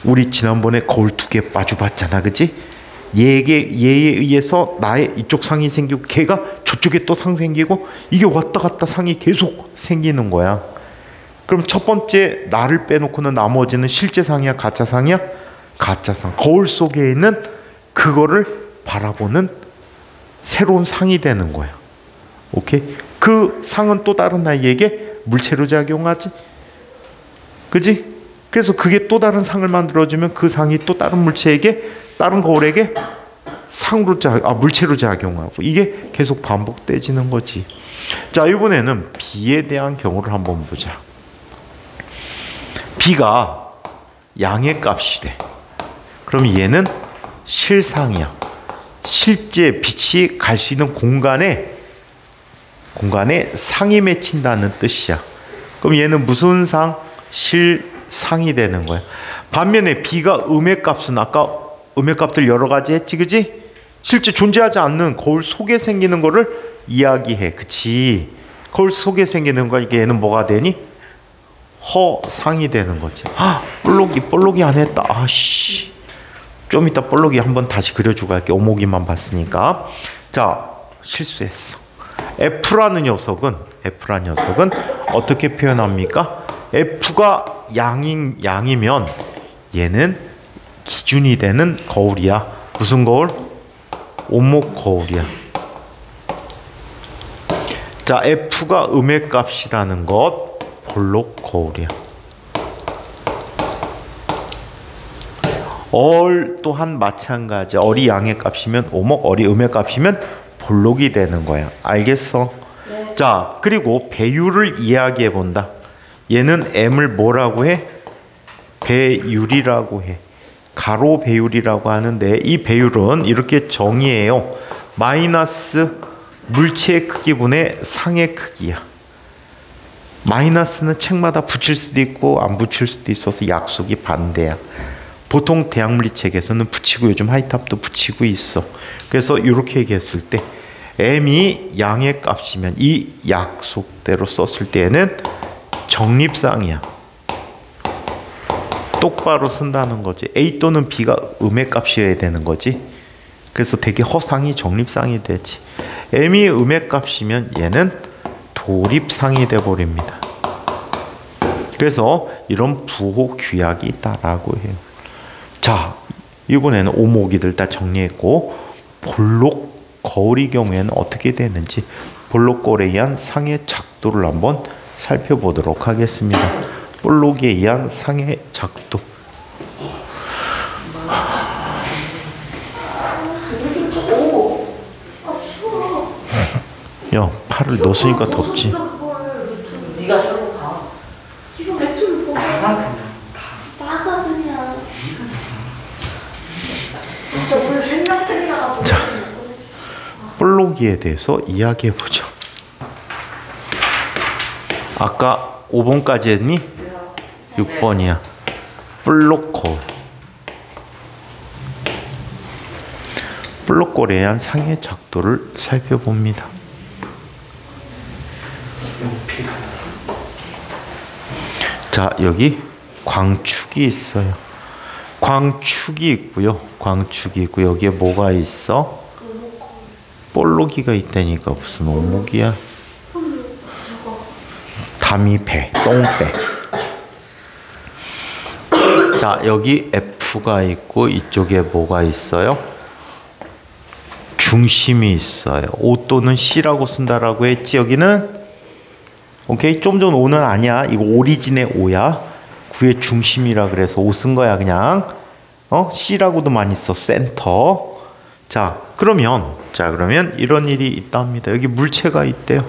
우리 지난번에 거울 2개 마주봤잖아, 그치? 얘에 의해서 나의 이쪽 상이 생기고 걔가 저쪽에 또 상 생기고 이게 왔다 갔다 상이 계속 생기는 거야. 그럼 첫 번째 나를 빼놓고는 나머지는 실제 상이야, 가짜 상이야? 가짜 상. 거울 속에 있는 그거를 바라보는 새로운 상이 되는 거야. 오케이? 그 상은 또 다른 나에게 물체로 작용하지. 그지? 그래서 그게 또 다른 상을 만들어주면 그 상이 또 다른 물체에게, 다른 거울에게 물체로 작용하고 이게 계속 반복되지는 거지. 자, 이번에는 B에 대한 경우를 한번 보자. B가 양의 값이래. 그럼 얘는 실상이야. 실제 빛이 갈 수 있는 공간에 상이 맺힌다는 뜻이야. 그럼 얘는 무슨 상? 실상이 되는 거야. 반면에 B가 음의 값은 아까 음의 값들 여러 가지 했지, 그지? 실제 존재하지 않는 거울 속에 생기는 거를 이야기해, 그치? 거울 속에 생기는 거, 이게 얘는 뭐가 되니? 허상이 되는 거지. 볼록이 안 했다. 아씨. 좀 이따 볼록이 한번 다시 그려주고 갈게. 오목이만 봤으니까. 자, 실수했어. F라는 녀석은 어떻게 표현합니까? F가 양이면 얘는 기준이 되는 거울이야. 무슨 거울? 오목 거울이야. 자, F가 음의 값이라는 것, 볼록 거울이야. 얼 또한 마찬가지. 얼이 양의 값이면 오목, 얼이 음의 값이면 볼록이 되는 거야. 알겠어? 네. 자, 그리고 배율을 이야기해 본다. 얘는 M을 뭐라고 해? 배율이라고 해. 가로 배율이라고 하는데 이 배율은 이렇게 정의해요. 마이너스 물체의 크기분의 상의 크기야. 마이너스는 책마다 붙일 수도 있고 안 붙일 수도 있어서 약속이 반대야. 보통 대학물리책에서는 붙이고 요즘 하이탑도 붙이고 있어. 그래서 이렇게 얘기했을 때 M이 양의 값이면 이 약속대로 썼을 때에는 정립상이야. 똑바로 쓴다는 거지. A 또는 B가 음의 값이어야 되는 거지. 그래서 되게 허상이 정립상이 되지. M이 음의 값이면 얘는 도립상이 돼버립니다. 그래서 이런 부호 규약이 있다라고 해요. 자, 이번에는 오목이들 다 정리했고, 볼록 거울의 경우에는 어떻게 되는지 볼록 거울에 의한 상의 작도를 한번 살펴보도록 하겠습니다. 볼록에 의한 상의 작도. 야, 팔을 넣었으니까 덥지. 네가 썰고 가. 이거 매트를 보고 나가 나가 그냥. 진짜 오늘 생각하고. 자, 볼록이에 대해서 이야기해 보죠. 아까 5번까지 했니? 6번이야. 볼록 거울. 볼록 거울에 의한 상의 작도를 살펴봅니다. 자, 여기 광축이 있어요. 광축이 있고요. 광축이 있고 여기에 뭐가 있어? 볼록이가 있다니까 무슨 오목이야? 담이배, 똥배. 자, 여기 F가 있고 이쪽에 뭐가 있어요? 중심이 있어요. O 또는 C라고 쓴다라고 했지. 여기는 오케이. 좀 전 O는 아니야. 이거 오리진의 O야. 구의 중심이라 그래서 O 쓴 거야 그냥. C라고도 많이 써. 센터. 자, 그러면 이런 일이 있답니다. 여기 물체가 있대요.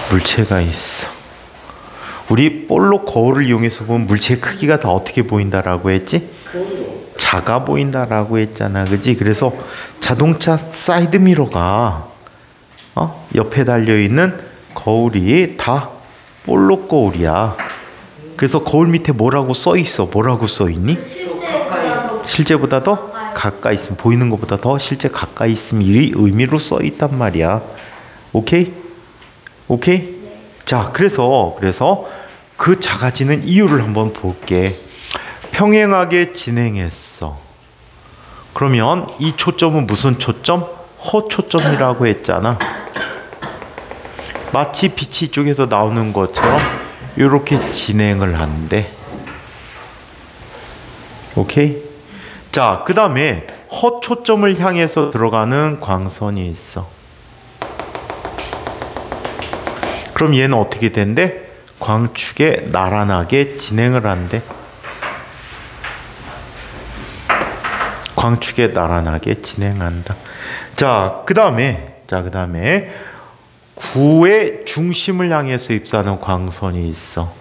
물체가 있어. 우리 볼록 거울을 이용해서 보면 물체의 크기가 다 어떻게 보인다라고 했지? 작아 보인다라고 했잖아, 그지? 그래서 자동차 사이드 미러가 옆에 달려 있는 거울이 다 볼록 거울이야. 그래서 거울 밑에 뭐라고 써 있어? 뭐라고 써 있니? 실제보다 더 가까이 있음. 보이는 것보다 더 실제 가까이 있음. 이 의미로 써 있단 말이야. 오케이? 오케이? 자, 그래서 그 작아지는 이유를 한번 볼게. 평행하게 진행했어. 그러면 이 초점은 무슨 초점? 허초점이라고 했잖아. 마치 빛이 이쪽에서 나오는 것처럼 이렇게 진행을 한대. 오케이? 자, 그 다음에 허초점을 향해서 들어가는 광선이 있어. 그럼 얘는 어떻게 된대? 광축에 나란하게 진행을 한대. 광축에 나란하게 진행한다. 자, 그 다음에 구의 중심을 향해서 휩싸는 광선이 있어.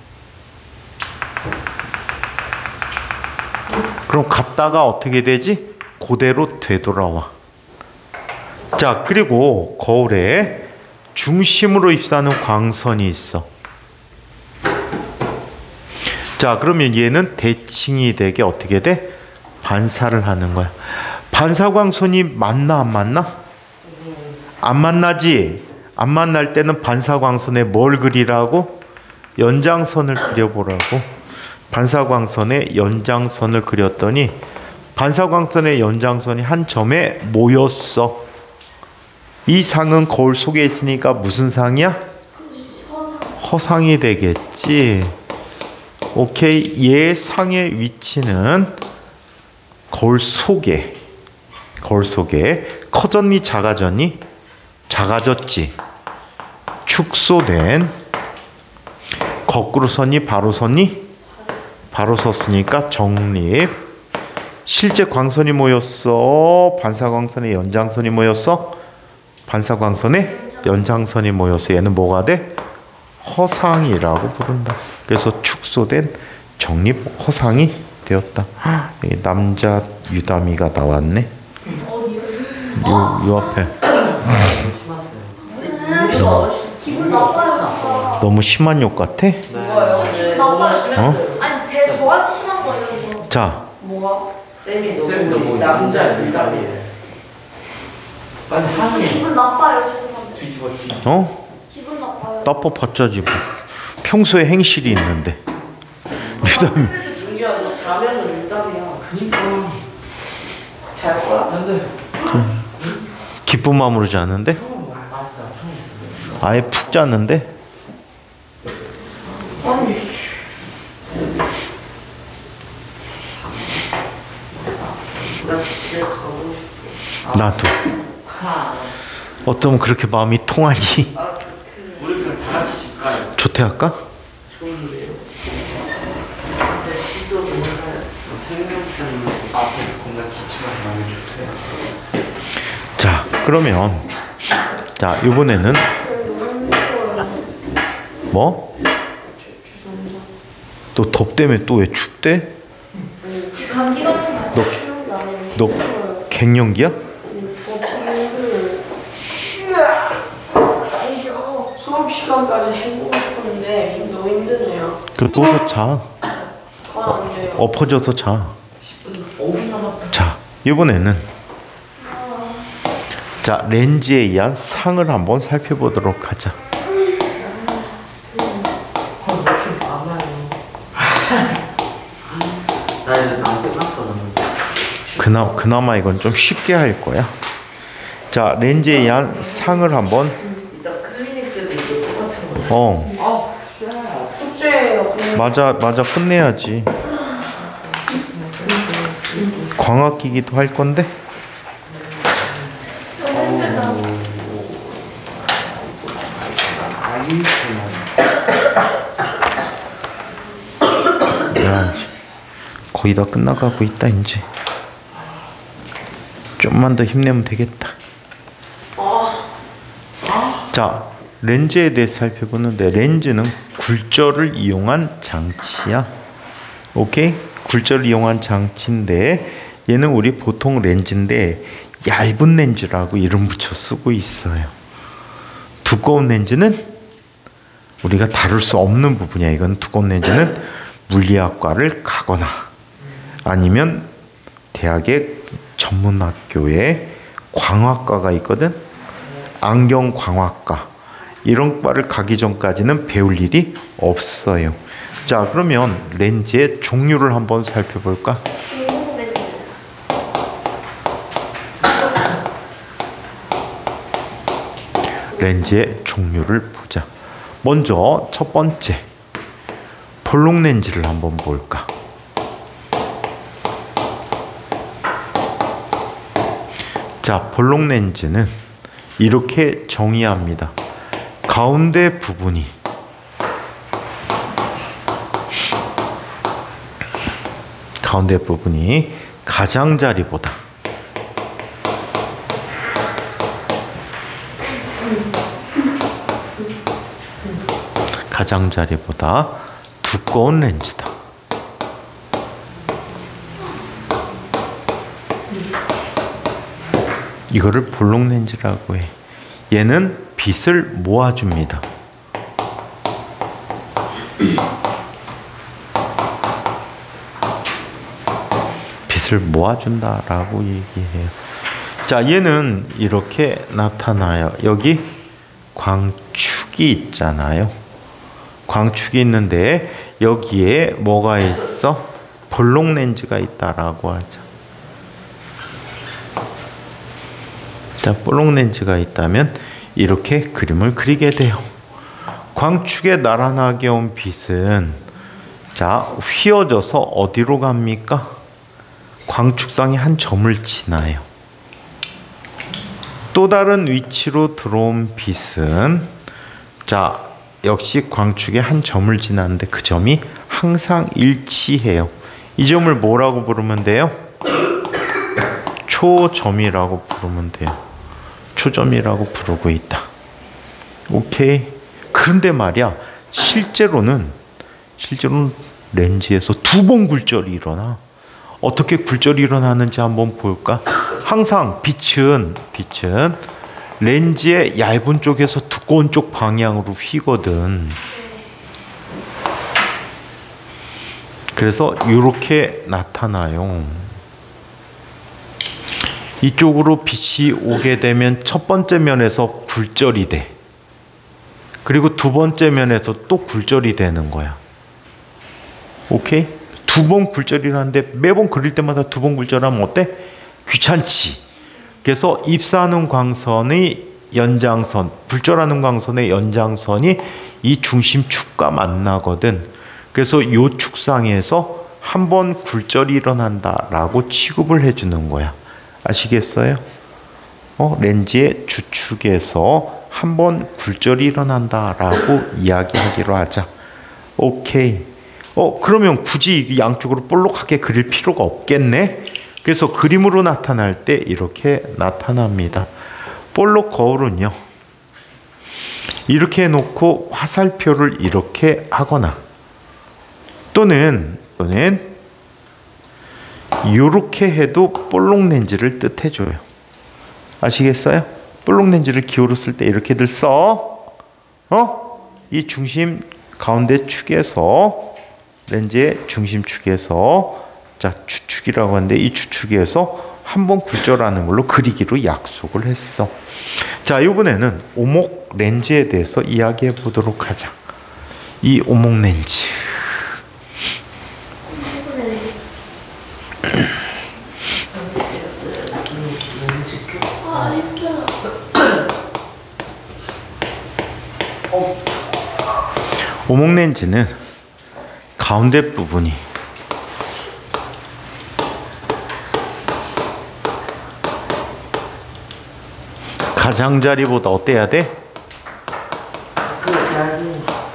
그럼 갔다가 어떻게 되지? 그대로 되돌아와. 자, 그리고 거울에 중심으로 휩싸는 광선이 있어. 자, 그러면 얘는 대칭이 되게 어떻게 돼? 반사를 하는 거야. 반사광선이 만나 안 만나? 안 만나지? 안 만날 때는 반사광선에 뭘 그리라고? 연장선을 그려보라고. 반사광선에 연장선을 그렸더니 반사광선의 연장선이 한 점에 모였어. 이 상은 거울 속에 있으니까 무슨 상이야? 허상이 되겠지. 오케이. 얘 상의 위치는 거울 속에 커졌니 작아졌니? 작아졌지. 축소된. 거꾸로 섰니 바로 섰니? 바로 섰으니까 정립. 실제 광선이 모였어? 반사광선의 연장선이 모였어? 반사광선의 연장선이 모여서 얘는 뭐가 돼? 허상이라고 부른다. 그래서 축소된 정립 허상이 되었다. 남자 유담이가 나왔네. 요 앞에. 기분 나빠요. 너무 심한 욕 같아? 기분 나빠요. 아니, 저한테 심한 거예요, 이거. 자, 뭐가? 쌤도 뭐 남자 유담이래. 아니 하승이 기분 나빠요, 죄송한데. 뒤집었지. 어? 기분 나빠요. 나빠봤자지 뭐. 평소에 행실이 있는데. 유담이 준규야 너 자면은 일답이야. 그니까. 잘 거야? 근데 기쁜 마음으로 자는데? 형은 맞다. 형은. 아예 푹 잤는데? 아니 나 집에 가고 싶어. 나도. 어쩌면 그렇게 마음이 통하니. 아 좋대. 우리 그냥 다 같이 집 가요. 조퇴할까? 좋은 소리예요. 근데 시도 뭔가 생명장 앞에서 공간 기침을 하면 좋대요. 자, 그러면 자, 이번에는 뭐? 죄송합니다. 또 덥다며 또 왜 춥대? 감기가 좀 너, 추운 날에 너 갱년기야? 수업 시간까지 해보고 싶었는데 너무 힘드네요. 그럼 누워서 자. 안 돼요. 엎어져서 자. 10분 5분 남았다. 자, 이번에는 자, 렌즈에 의한 상을 한번 살펴보도록 하자. 왜 이렇게 많아요? 나 이제 난 끝났어 나는. 그나마 이건 좀 쉽게 할 거야. 자, 렌즈에 의한 상을 한번 이따 클리닉 때도 이거 똑같은 거. 아, 쉣. 숙제예요. 그냥 맞아 끝내야지. 광학기기도 할 건데. 야, 거의 다 끝나가고 있다 이제. 좀만 더 힘내면 되겠다. 자, 렌즈에 대해 살펴보는데 렌즈는 굴절을 이용한 장치야. 오케이? 굴절을 이용한 장치인데 얘는 우리 보통 렌즈인데 얇은 렌즈라고 이름 붙여 쓰고 있어요. 두꺼운 렌즈는 우리가 다룰 수 없는 부분이야. 이건 두꺼운 렌즈는 물리학과를 가거나 아니면 대학의 전문학교에 광학과가 있거든. 안경광학과 이런 과를 가기 전까지는 배울 일이 없어요. 자, 그러면 렌즈의 종류를 한번 살펴볼까? 렌즈의 종류를 보자. 먼저 첫 번째 볼록 렌즈를 한번 볼까? 자, 볼록 렌즈는 이렇게 정의합니다. 가운데 부분이 가장자리보다 두꺼운 렌즈다. 이거를 볼록 렌즈라고 해. 얘는 빛을 모아줍니다. 빛을 모아준다라고 얘기해요. 자, 얘는 이렇게 나타나요. 여기 광축이 있잖아요. 광축이 있는데 여기에 뭐가 있어? 볼록 렌즈가 있다라고 하죠. 자, 볼록 렌즈가 있다면 이렇게 그림을 그리게 돼요. 광축에 나란하게 온 빛은 자, 휘어져서 어디로 갑니까? 광축상에 한 점을 지나요. 또 다른 위치로 들어온 빛은 자, 역시 광축에 한 점을 지나는데 그 점이 항상 일치해요. 이 점을 뭐라고 부르면 돼요? 초점이라고 부르면 돼요. 초점이라고 부르고 있다. 오케이. 그런데 말이야, 실제로는 렌즈에서 두 번 굴절이 일어나. 어떻게 굴절이 일어나는지 한번 볼까? 항상 빛은 렌즈의 얇은 쪽에서 두꺼운 쪽 방향으로 휘거든. 그래서 이렇게 나타나요. 이쪽으로 빛이 오게 되면 첫 번째 면에서 굴절이 돼. 그리고 두 번째 면에서 또 굴절이 되는 거야. 오케이? 두 번 굴절을 하는데 매번 그릴 때마다 두 번 굴절하면 어때? 귀찮지. 그래서 입사하는 광선의 연장선, 굴절하는 광선의 연장선이 이 중심축과 만나거든. 그래서 이 축상에서 한 번 굴절이 일어난다라고 취급을 해주는 거야. 아시겠어요? 렌즈의 주축에서 한 번 굴절이 일어난다라고 이야기하기로 하자. 오케이. 그러면 굳이 양쪽으로 볼록하게 그릴 필요가 없겠네. 그래서 그림으로 나타날 때 이렇게 나타납니다. 볼록 거울은요, 이렇게 해놓고 화살표를 이렇게 하거나 또는 이렇게 해도 볼록 렌즈를 뜻해줘요. 아시겠어요? 볼록 렌즈를 기울였을 때 이렇게들 써. 이 중심 가운데 축에서, 렌즈의 중심축에서, 자, 주축이라고 하는데 이 주축에서 한번 굴절하는 걸로 그리기로 약속을 했어. 자, 이번에는 오목 렌즈에 대해서 이야기해 보도록 하자. 이 오목 렌즈. 오목 렌즈는 가운데 부분이 가장자리보다 어때야 돼?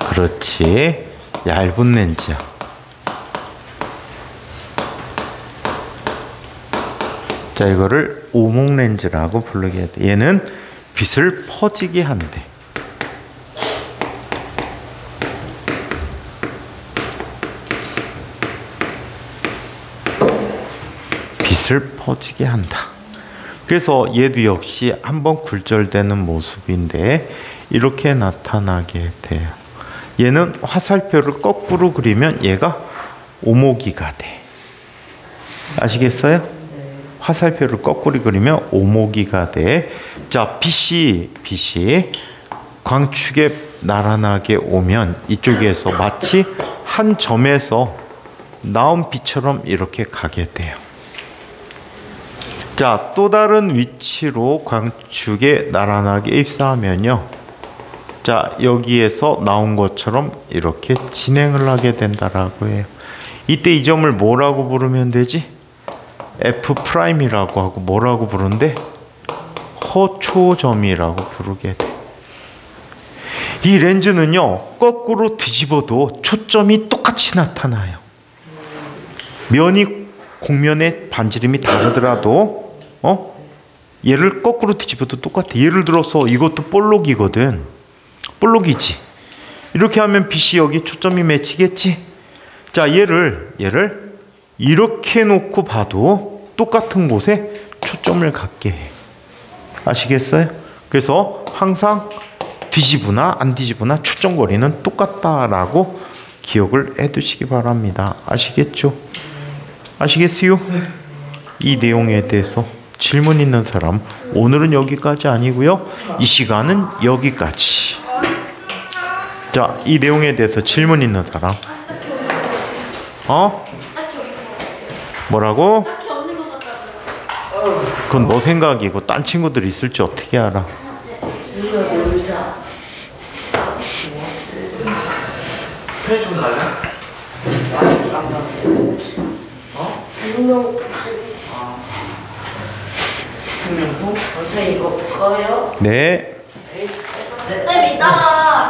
그렇지. 얇은 렌즈야. 자, 이거를 오목 렌즈라고 부르게 돼. 얘는 빛을 퍼지게 한대. 빛을 퍼지게 한다. 그래서 얘도 역시 한번 굴절되는 모습인데 이렇게 나타나게 돼요. 얘는 화살표를 거꾸로 그리면 얘가 오목이가 돼. 아시겠어요? 화살표를 거꾸로 그리면 오목이가 돼. 자, 빛이 광축에 나란하게 오면 이쪽에서 마치 한 점에서 나온 빛처럼 이렇게 가게 돼요. 자, 또 다른 위치로 광축에 나란하게 입사하면요, 자, 여기에서 나온 것처럼 이렇게 진행을 하게 된다라고 해요. 이때 이 점을 뭐라고 부르면 되지? F'이라고 하고 뭐라고 부르는데? 허초점이라고 부르게 돼. 이 렌즈는요, 거꾸로 뒤집어도 초점이 똑같이 나타나요. 면이 곡면의 반지름이 다르더라도 얘를 거꾸로 뒤집어도 똑같아. 예를 들어서 이것도 볼록이거든. 볼록이지. 이렇게 하면 빛이 여기 초점이 맺히겠지. 자, 얘를 이렇게 놓고 봐도 똑같은 곳에 초점을 갖게 해. 아시겠어요? 그래서 항상 뒤집으나 안 뒤집으나 초점 거리는 똑같다라고 기억을 해두시기 바랍니다. 아시겠죠? 아시겠어요? 이 내용에 대해서 질문 있는 사람, 오늘은 여기까지 아니고요, 이 시간은 여기까지. 자, 이 내용에 대해서 질문 있는 사람. 뭐라고? 그건 너 생각이고 딴 친구들 있을지 어떻게 알아? 펜좀 달라? 선생님 이거 볼까요? 네. 쌤 이따가